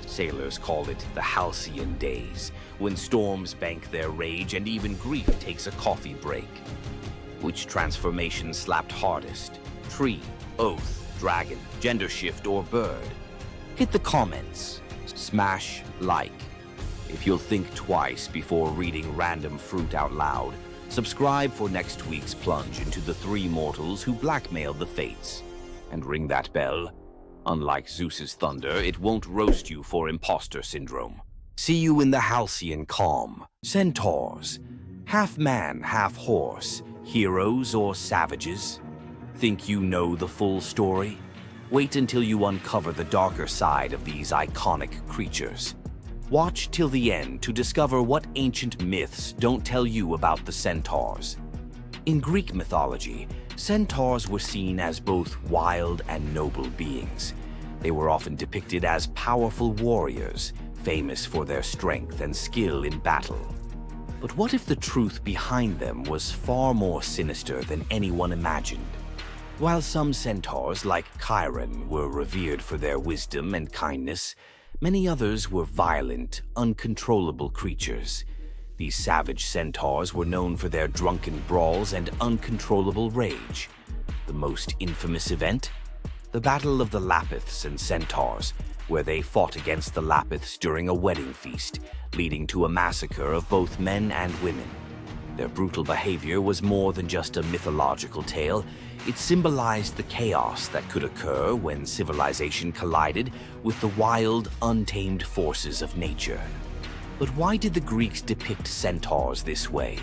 Sailors call it the halcyon days, when storms bank their rage and even grief takes a coffee break. Which transformation slapped hardest? Tree, oath, dragon, gender shift, or bird? Hit the comments. Smash like. If you'll think twice before reading random fruit out loud, subscribe for next week's plunge into the 3 mortals who blackmailed the fates. And ring that bell. Unlike Zeus's thunder, it won't roast you for imposter syndrome. See you in the halcyon calm. Centaurs. Half man, half horse. Heroes or savages? Think you know the full story? Wait until you uncover the darker side of these iconic creatures. Watch till the end to discover what ancient myths don't tell you about the Centaurs. In Greek mythology, Centaurs were seen as both wild and noble beings. They were often depicted as powerful warriors, famous for their strength and skill in battle. But what if the truth behind them was far more sinister than anyone imagined? While some centaurs, like Chiron, were revered for their wisdom and kindness, many others were violent, uncontrollable creatures. These savage centaurs were known for their drunken brawls and uncontrollable rage. The most infamous event? The Battle of the Lapiths and Centaurs, where they fought against the Lapiths during a wedding feast, leading to a massacre of both men and women. Their brutal behavior was more than just a mythological tale. It symbolized the chaos that could occur when civilization collided with the wild, untamed forces of nature. But why did the Greeks depict centaurs this way?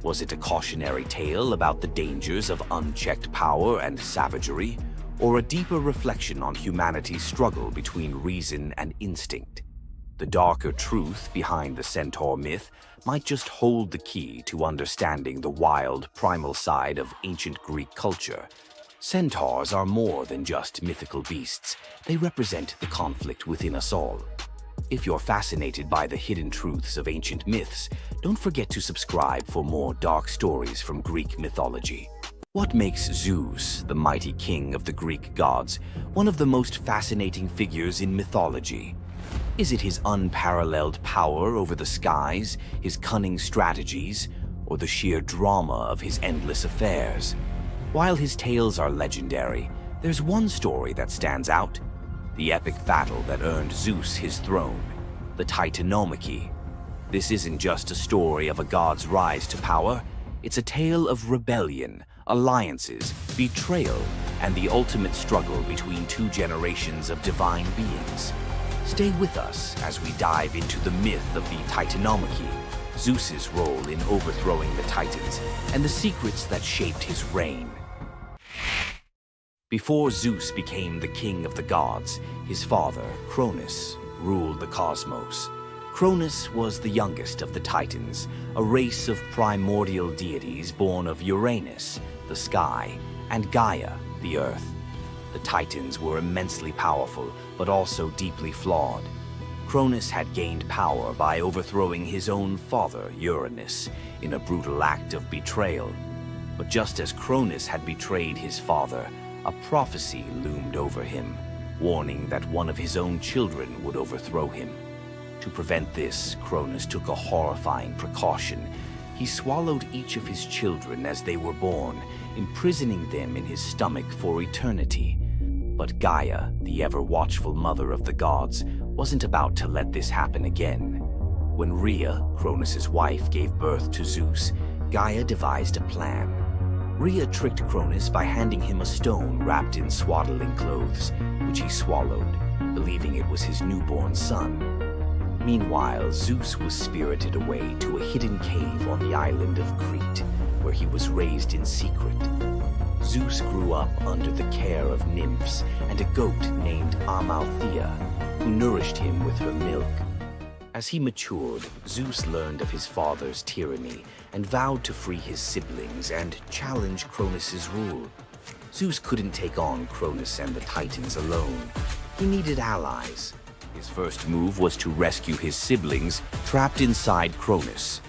Was it a cautionary tale about the dangers of unchecked power and savagery, or a deeper reflection on humanity's struggle between reason and instinct? The darker truth behind the centaur myth might just hold the key to understanding the wild, primal side of ancient Greek culture. Centaurs are more than just mythical beasts. They represent the conflict within us all. If you're fascinated by the hidden truths of ancient myths, don't forget to subscribe for more dark stories from Greek mythology. What makes Zeus, the mighty king of the Greek gods, one of the most fascinating figures in mythology? Is it his unparalleled power over the skies, his cunning strategies, or the sheer drama of his endless affairs? While his tales are legendary, there's one story that stands out: the epic battle that earned Zeus his throne, the Titanomachy. This isn't just a story of a god's rise to power, it's a tale of rebellion, alliances, betrayal, and the ultimate struggle between 2 generations of divine beings. Stay with us as we dive into the myth of the Titanomachy, Zeus's role in overthrowing the Titans, and the secrets that shaped his reign. Before Zeus became the king of the gods, his father, Cronus, ruled the cosmos. Cronus was the youngest of the Titans, a race of primordial deities born of Uranus, the sky, and Gaia, the earth. The Titans were immensely powerful, but also deeply flawed. Cronus had gained power by overthrowing his own father, Uranus, in a brutal act of betrayal. But just as Cronus had betrayed his father, a prophecy loomed over him, warning that one of his own children would overthrow him. To prevent this, Cronus took a horrifying precaution. He swallowed each of his children as they were born, imprisoning them in his stomach for eternity. But Gaia, the ever-watchful mother of the gods, wasn't about to let this happen again. When Rhea, Cronus's wife, gave birth to Zeus, Gaia devised a plan. Rhea tricked Cronus by handing him a stone wrapped in swaddling clothes, which he swallowed, believing it was his newborn son. Meanwhile, Zeus was spirited away to a hidden cave on the island of Crete, where he was raised in secret. Zeus grew up under the care of nymphs and a goat named Amalthea, who nourished him with her milk. As he matured, Zeus learned of his father's tyranny and vowed to free his siblings and challenge Cronus's rule. Zeus couldn't take on Cronus and the Titans alone. He needed allies. His first move was to rescue his siblings trapped inside Cronus.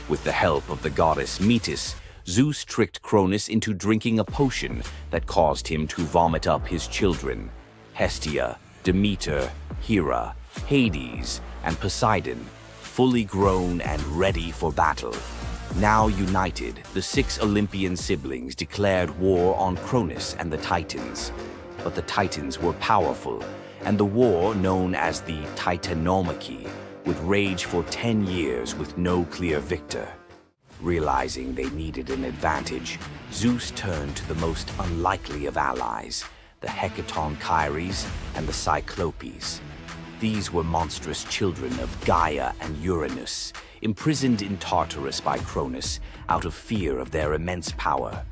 With the help of the goddess Metis, Zeus tricked Cronus into drinking a potion that caused him to vomit up his children: Hestia, Demeter, Hera, Hades, and Poseidon, fully grown and ready for battle. Now united, the 6 Olympian siblings declared war on Cronus and the Titans. But the Titans were powerful, and the war, known as the Titanomachy, would rage for 10 years with no clear victor. Realizing they needed an advantage, Zeus turned to the most unlikely of allies, the Hecatonchires and the Cyclopes. These were monstrous children of Gaia and Uranus, imprisoned in Tartarus by Cronus out of fear of their immense power.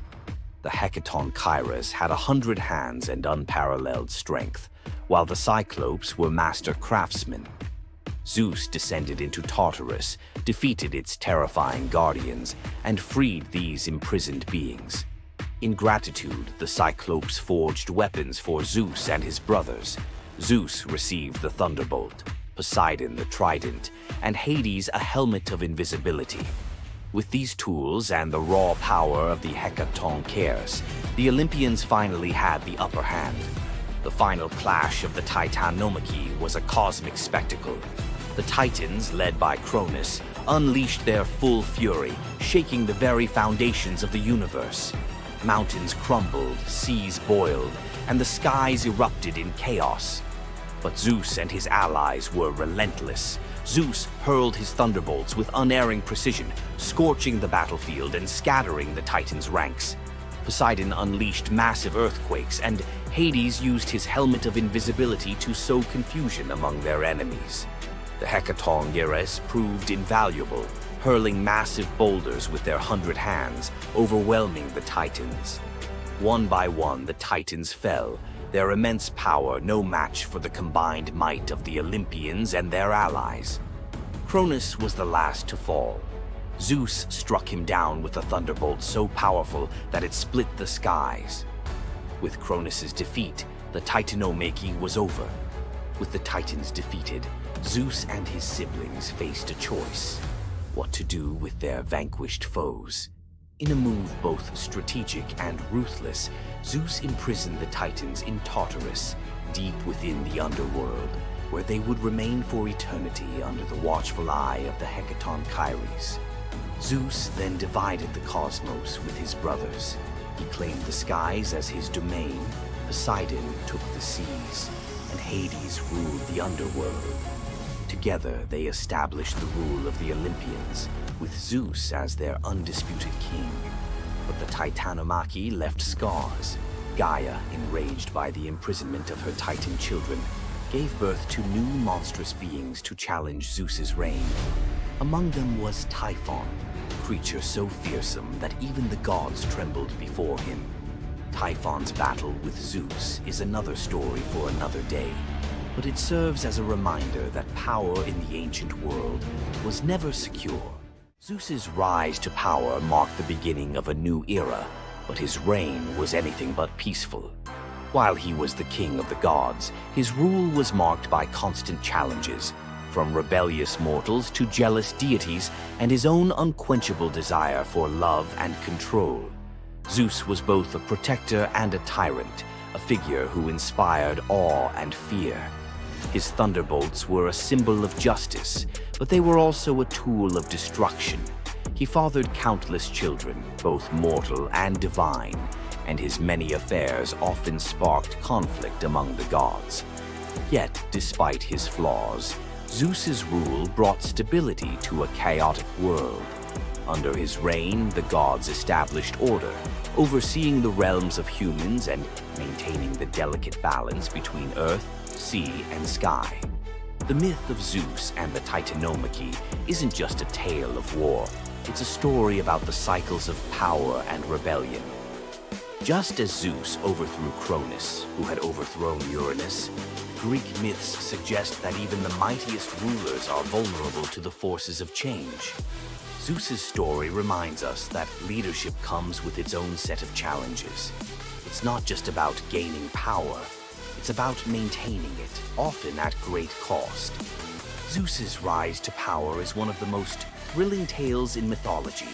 The Hecatonchires had 100 hands and unparalleled strength, while the Cyclopes were master craftsmen. Zeus descended into Tartarus, defeated its terrifying guardians, and freed these imprisoned beings. In gratitude, the Cyclopes forged weapons for Zeus and his brothers. Zeus received the thunderbolt, Poseidon the trident, and Hades a helmet of invisibility. With these tools and the raw power of the Hecatonchires, the Olympians finally had the upper hand. The final clash of the Titanomachy was a cosmic spectacle. The Titans, led by Cronus, unleashed their full fury, shaking the very foundations of the universe. Mountains crumbled, seas boiled, and the skies erupted in chaos. But Zeus and his allies were relentless. Zeus hurled his thunderbolts with unerring precision, scorching the battlefield and scattering the Titans' ranks. Poseidon unleashed massive earthquakes, and Hades used his helmet of invisibility to sow confusion among their enemies. The Hecatonchires proved invaluable, hurling massive boulders with their 100 hands, overwhelming the Titans. One by one, the Titans fell, their immense power no match for the combined might of the Olympians and their allies. Cronus was the last to fall. Zeus struck him down with a thunderbolt so powerful that it split the skies. With Cronus's defeat, the Titanomachy was over. With the Titans defeated, Zeus and his siblings faced a choice: what to do with their vanquished foes. In a move both strategic and ruthless, Zeus imprisoned the Titans in Tartarus, deep within the underworld, where they would remain for eternity under the watchful eye of the Hecatonchires. Zeus then divided the cosmos with his brothers. He claimed the skies as his domain, Poseidon took the seas, and Hades ruled the underworld. Together, they established the rule of the Olympians, with Zeus as their undisputed king. But the Titanomachy left scars. Gaia, enraged by the imprisonment of her Titan children, gave birth to new monstrous beings to challenge Zeus's reign. Among them was Typhon, a creature so fearsome that even the gods trembled before him. Typhon's battle with Zeus is another story for another day, but it serves as a reminder that power in the ancient world was never secure. Zeus's rise to power marked the beginning of a new era, but his reign was anything but peaceful. While he was the king of the gods, his rule was marked by constant challenges, from rebellious mortals to jealous deities and his own unquenchable desire for love and control. Zeus was both a protector and a tyrant, a figure who inspired awe and fear. His thunderbolts were a symbol of justice, but they were also a tool of destruction. He fathered countless children, both mortal and divine, and his many affairs often sparked conflict among the gods. Yet, despite his flaws, Zeus's rule brought stability to a chaotic world. Under his reign, the gods established order, overseeing the realms of humans and maintaining the delicate balance between earth, sea, and sky. The myth of Zeus and the Titanomachy isn't just a tale of war. It's a story about the cycles of power and rebellion. Just as Zeus overthrew Cronus, who had overthrown Uranus, Greek myths suggest that even the mightiest rulers are vulnerable to the forces of change. Zeus's story reminds us that leadership comes with its own set of challenges. It's not just about gaining power, it's about maintaining it, often at great cost. Zeus's rise to power is one of the most thrilling tales in mythology,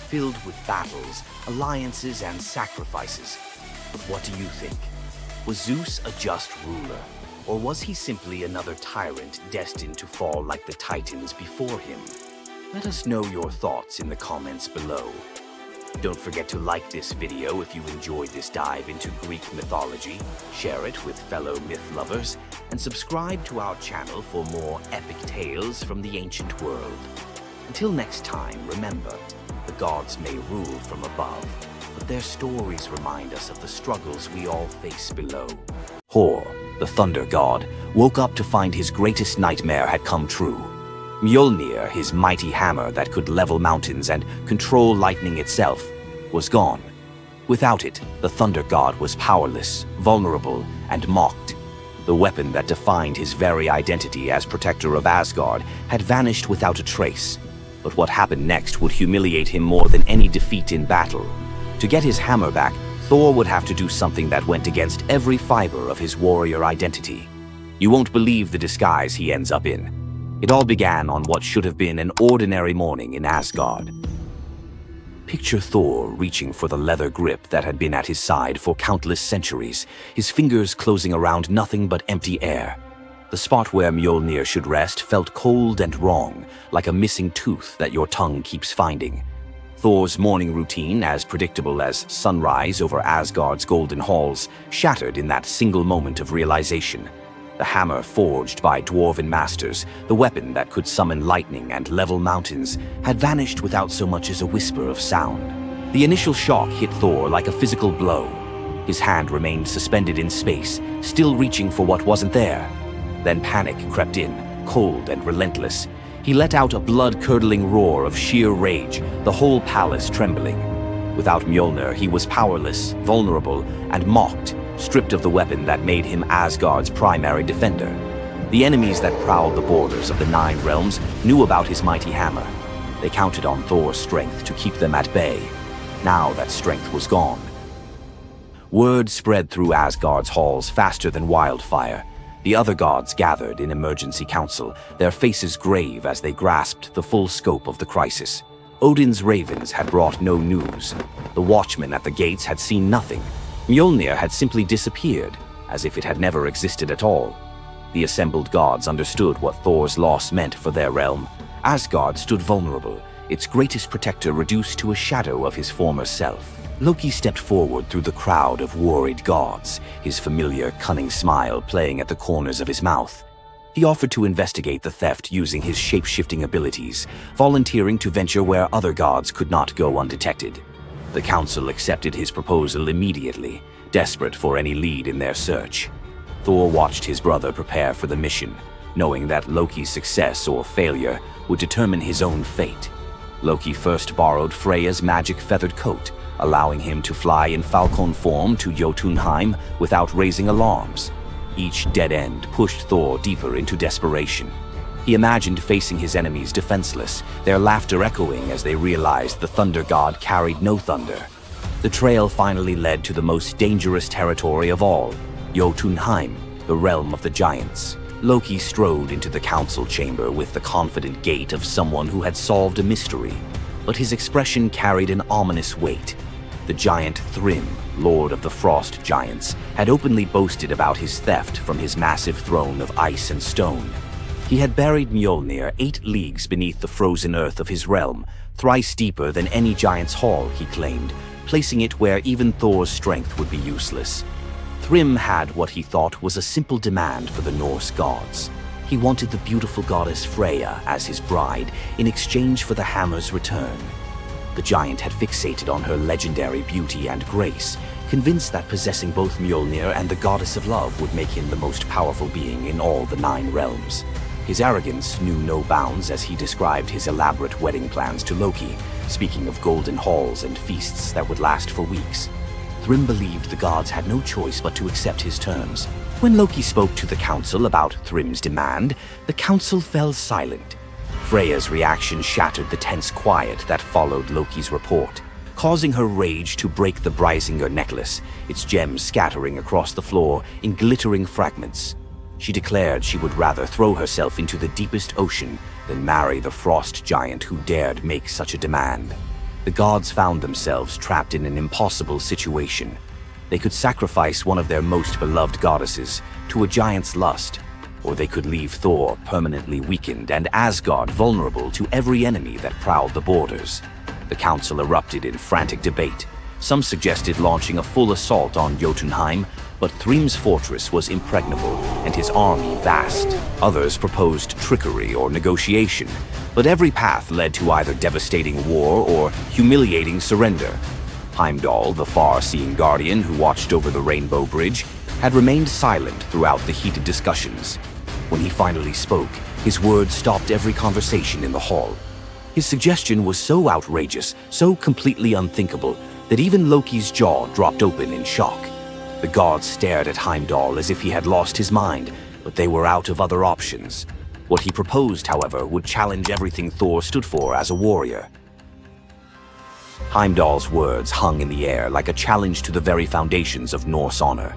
filled with battles, alliances, and sacrifices. But what do you think? Was Zeus a just ruler, or was he simply another tyrant destined to fall like the Titans before him? Let us know your thoughts in the comments below. Don't forget to like this video if you enjoyed this dive into Greek mythology, share it with fellow myth lovers, and subscribe to our channel for more epic tales from the ancient world. Until next time, remember, the gods may rule from above, but their stories remind us of the struggles we all face below. Hor, the thunder god, woke up to find his greatest nightmare had come true. Mjolnir, his mighty hammer that could level mountains and control lightning itself, was gone. Without it, the thunder god was powerless, vulnerable, and mocked. The weapon that defined his very identity as protector of Asgard had vanished without a trace. But what happened next would humiliate him more than any defeat in battle. To get his hammer back, Thor would have to do something that went against every fiber of his warrior identity. You won't believe the disguise he ends up in. It all began on what should have been an ordinary morning in Asgard. Picture Thor reaching for the leather grip that had been at his side for countless centuries, his fingers closing around nothing but empty air. The spot where Mjolnir should rest felt cold and wrong, like a missing tooth that your tongue keeps finding. Thor's morning routine, as predictable as sunrise over Asgard's golden halls, shattered in that single moment of realization. The hammer forged by dwarven masters, the weapon that could summon lightning and level mountains, had vanished without so much as a whisper of sound. The initial shock hit Thor like a physical blow. His hand remained suspended in space, still reaching for what wasn't there. Then panic crept in, cold and relentless. He let out a blood-curdling roar of sheer rage, the whole palace trembling. Without Mjolnir, he was powerless, vulnerable, and mocked, stripped of the weapon that made him Asgard's primary defender. The enemies that prowled the borders of the Nine Realms knew about his mighty hammer. They counted on Thor's strength to keep them at bay. Now that strength was gone. Word spread through Asgard's halls faster than wildfire. The other gods gathered in emergency council, their faces grave as they grasped the full scope of the crisis. Odin's ravens had brought no news. The watchmen at the gates had seen nothing. Mjolnir had simply disappeared, as if it had never existed at all. The assembled gods understood what Thor's loss meant for their realm. Asgard stood vulnerable, its greatest protector reduced to a shadow of his former self. Loki stepped forward through the crowd of worried gods, his familiar, cunning smile playing at the corners of his mouth. He offered to investigate the theft using his shape-shifting abilities, volunteering to venture where other gods could not go undetected. The council accepted his proposal immediately, desperate for any lead in their search. Thor watched his brother prepare for the mission, knowing that Loki's success or failure would determine his own fate. Loki first borrowed Freya's magic feathered coat, allowing him to fly in falcon form to Jotunheim without raising alarms. Each dead end pushed Thor deeper into desperation. He imagined facing his enemies defenseless, their laughter echoing as they realized the thunder god carried no thunder. The trail finally led to the most dangerous territory of all, Jotunheim, the realm of the giants. Loki strode into the council chamber with the confident gait of someone who had solved a mystery, but his expression carried an ominous weight. The giant Thrym, lord of the frost giants, had openly boasted about his theft from his massive throne of ice and stone. He had buried Mjolnir 8 leagues beneath the frozen earth of his realm, thrice deeper than any giant's hall, he claimed, placing it where even Thor's strength would be useless. Thrym had what he thought was a simple demand for the Norse gods. He wanted the beautiful goddess Freya as his bride in exchange for the hammer's return. The giant had fixated on her legendary beauty and grace, convinced that possessing both Mjolnir and the goddess of love would make him the most powerful being in all the 9 realms. His arrogance knew no bounds as he described his elaborate wedding plans to Loki, speaking of golden halls and feasts that would last for weeks. Thrym believed the gods had no choice but to accept his terms. When Loki spoke to the council about Thrym's demand, the council fell silent. Freya's reaction shattered the tense quiet that followed Loki's report, causing her rage to break the Brysinger necklace, its gems scattering across the floor in glittering fragments. She declared she would rather throw herself into the deepest ocean than marry the frost giant who dared make such a demand. The gods found themselves trapped in an impossible situation. They could sacrifice one of their most beloved goddesses to a giant's lust, or they could leave Thor permanently weakened and Asgard vulnerable to every enemy that prowled the borders. The council erupted in frantic debate. Some suggested launching a full assault on Jotunheim, but Thrym's fortress was impregnable and his army vast. Others proposed trickery or negotiation, but every path led to either devastating war or humiliating surrender. Heimdall, the far-seeing guardian who watched over the Rainbow Bridge, had remained silent throughout the heated discussions. When he finally spoke, his words stopped every conversation in the hall. His suggestion was so outrageous, so completely unthinkable, that even Loki's jaw dropped open in shock. The gods stared at Heimdall as if he had lost his mind, but they were out of other options. What he proposed, however, would challenge everything Thor stood for as a warrior. Heimdall's words hung in the air like a challenge to the very foundations of Norse honor.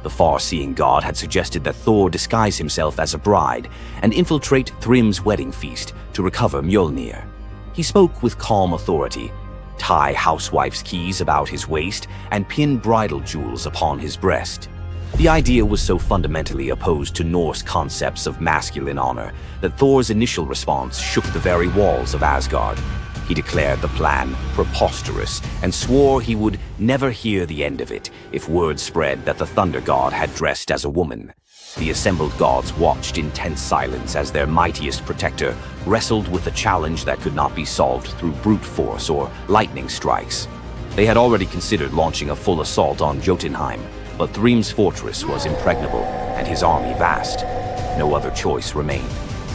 The far-seeing god had suggested that Thor disguise himself as a bride and infiltrate Thrym's wedding feast to recover Mjolnir. He spoke with calm authority, tie housewife's keys about his waist, and pin bridal jewels upon his breast. The idea was so fundamentally opposed to Norse concepts of masculine honor that Thor's initial response shook the very walls of Asgard. He declared the plan preposterous and swore he would never hear the end of it if word spread that the Thunder God had dressed as a woman. The assembled gods watched in tense silence as their mightiest protector wrestled with a challenge that could not be solved through brute force or lightning strikes. They had already considered launching a full assault on Jotunheim, but Thrym's fortress was impregnable and his army vast. No other choice remained.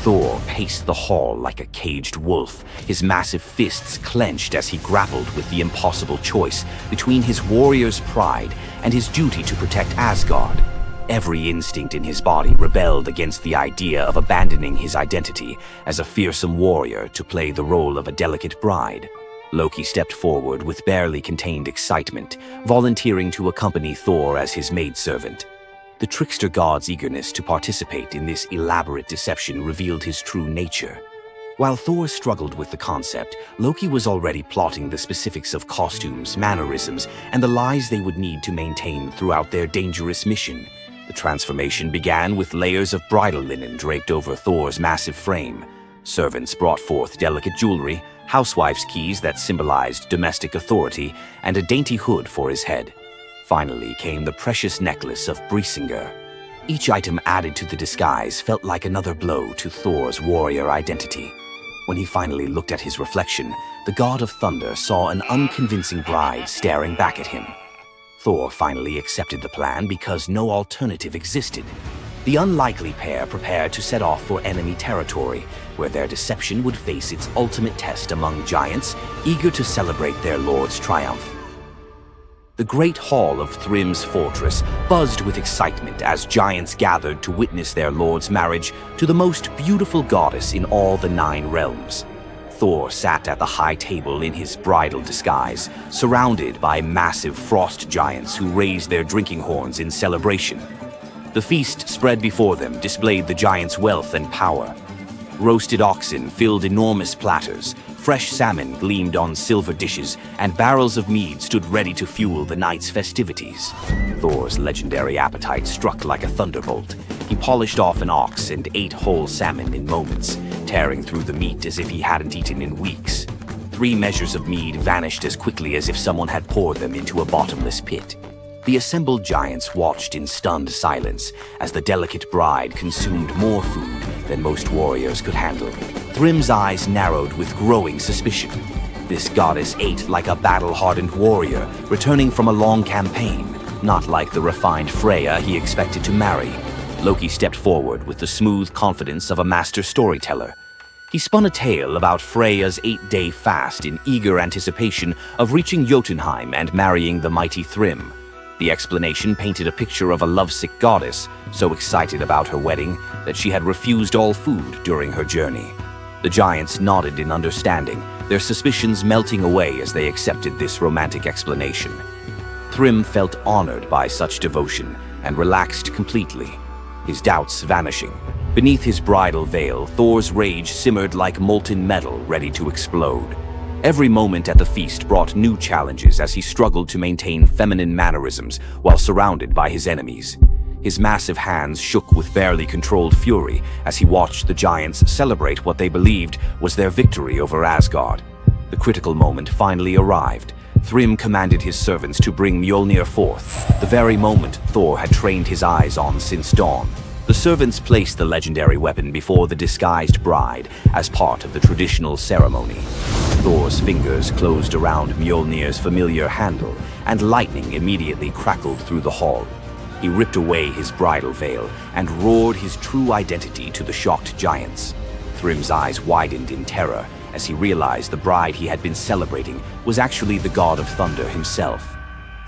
Thor paced the hall like a caged wolf, his massive fists clenched as he grappled with the impossible choice between his warrior's pride and his duty to protect Asgard. Every instinct in his body rebelled against the idea of abandoning his identity as a fearsome warrior to play the role of a delicate bride. Loki stepped forward with barely contained excitement, volunteering to accompany Thor as his maidservant. The trickster god's eagerness to participate in this elaborate deception revealed his true nature. While Thor struggled with the concept, Loki was already plotting the specifics of costumes, mannerisms, and the lies they would need to maintain throughout their dangerous mission. The transformation began with layers of bridal linen draped over Thor's massive frame. Servants brought forth delicate jewelry, housewife's keys that symbolized domestic authority, and a dainty hood for his head. Finally came the precious necklace of Brysinger. Each item added to the disguise felt like another blow to Thor's warrior identity. When he finally looked at his reflection, the god of thunder saw an unconvincing bride staring back at him. Thor finally accepted the plan because no alternative existed. The unlikely pair prepared to set off for enemy territory, where their deception would face its ultimate test among giants, eager to celebrate their lord's triumph. The great hall of Thrym's fortress buzzed with excitement as giants gathered to witness their lord's marriage to the most beautiful goddess in all the 9 realms. Thor sat at the high table in his bridal disguise, surrounded by massive frost giants who raised their drinking horns in celebration. The feast spread before them displayed the giants' wealth and power. Roasted oxen filled enormous platters, fresh salmon gleamed on silver dishes, and barrels of mead stood ready to fuel the night's festivities. Thor's legendary appetite struck like a thunderbolt. He polished off an ox and ate whole salmon in moments, tearing through the meat as if he hadn't eaten in weeks. 3 measures of mead vanished as quickly as if someone had poured them into a bottomless pit. The assembled giants watched in stunned silence as the delicate bride consumed more food than most warriors could handle. Thrym's eyes narrowed with growing suspicion. This goddess ate like a battle-hardened warrior, returning from a long campaign, not like the refined Freya he expected to marry. Loki stepped forward with the smooth confidence of a master storyteller. He spun a tale about Freya's 8-day fast in eager anticipation of reaching Jotunheim and marrying the mighty Thrym. The explanation painted a picture of a lovesick goddess, so excited about her wedding that she had refused all food during her journey. The giants nodded in understanding, their suspicions melting away as they accepted this romantic explanation. Thrym felt honored by such devotion and relaxed completely, his doubts vanishing. Beneath his bridal veil, Thor's rage simmered like molten metal ready to explode. Every moment at the feast brought new challenges as he struggled to maintain feminine mannerisms while surrounded by his enemies. His massive hands shook with barely controlled fury as he watched the giants celebrate what they believed was their victory over Asgard. The critical moment finally arrived. Thrym commanded his servants to bring Mjolnir forth, the very moment Thor had trained his eyes on since dawn. The servants placed the legendary weapon before the disguised bride as part of the traditional ceremony. Thor's fingers closed around Mjolnir's familiar handle, and lightning immediately crackled through the hall. He ripped away his bridal veil and roared his true identity to the shocked giants. Thrym's eyes widened in terror as he realized the bride he had been celebrating was actually the god of thunder himself.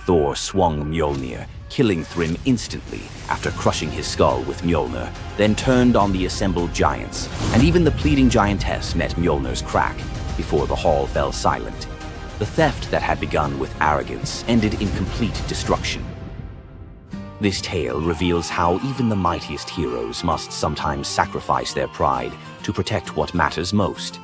Thor swung Mjolnir, killing Thrym instantly after crushing his skull with Mjolnir, then turned on the assembled giants, and even the pleading giantess met Mjolnir's crack before the hall fell silent. The theft that had begun with arrogance ended in complete destruction. This tale reveals how even the mightiest heroes must sometimes sacrifice their pride to protect what matters most.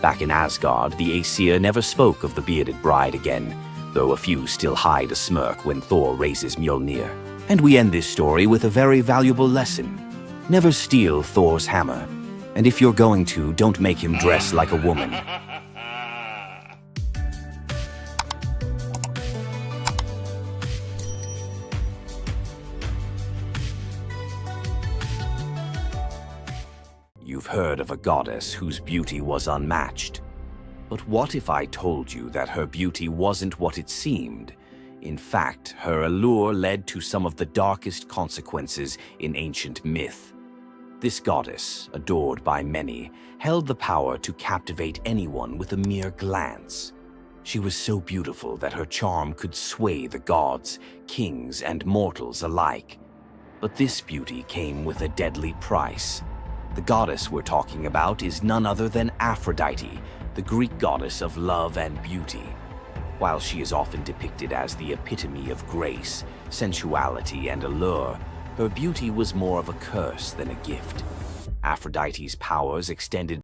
Back in Asgard, the Aesir never spoke of the bearded bride again, though a few still hide a smirk when Thor raises Mjolnir. And we end this story with a very valuable lesson. Never steal Thor's hammer. And if you're going to, don't make him dress like a woman. You've heard of a goddess whose beauty was unmatched. But what if I told you that her beauty wasn't what it seemed? In fact, her allure led to some of the darkest consequences in ancient myth. This goddess, adored by many, held the power to captivate anyone with a mere glance. She was so beautiful that her charm could sway the gods, kings, and mortals alike. But this beauty came with a deadly price. The goddess we're talking about is none other than Aphrodite, the Greek goddess of love and beauty. While she is often depicted as the epitome of grace, sensuality, and allure, her beauty was more of a curse than a gift. Aphrodite's powers extended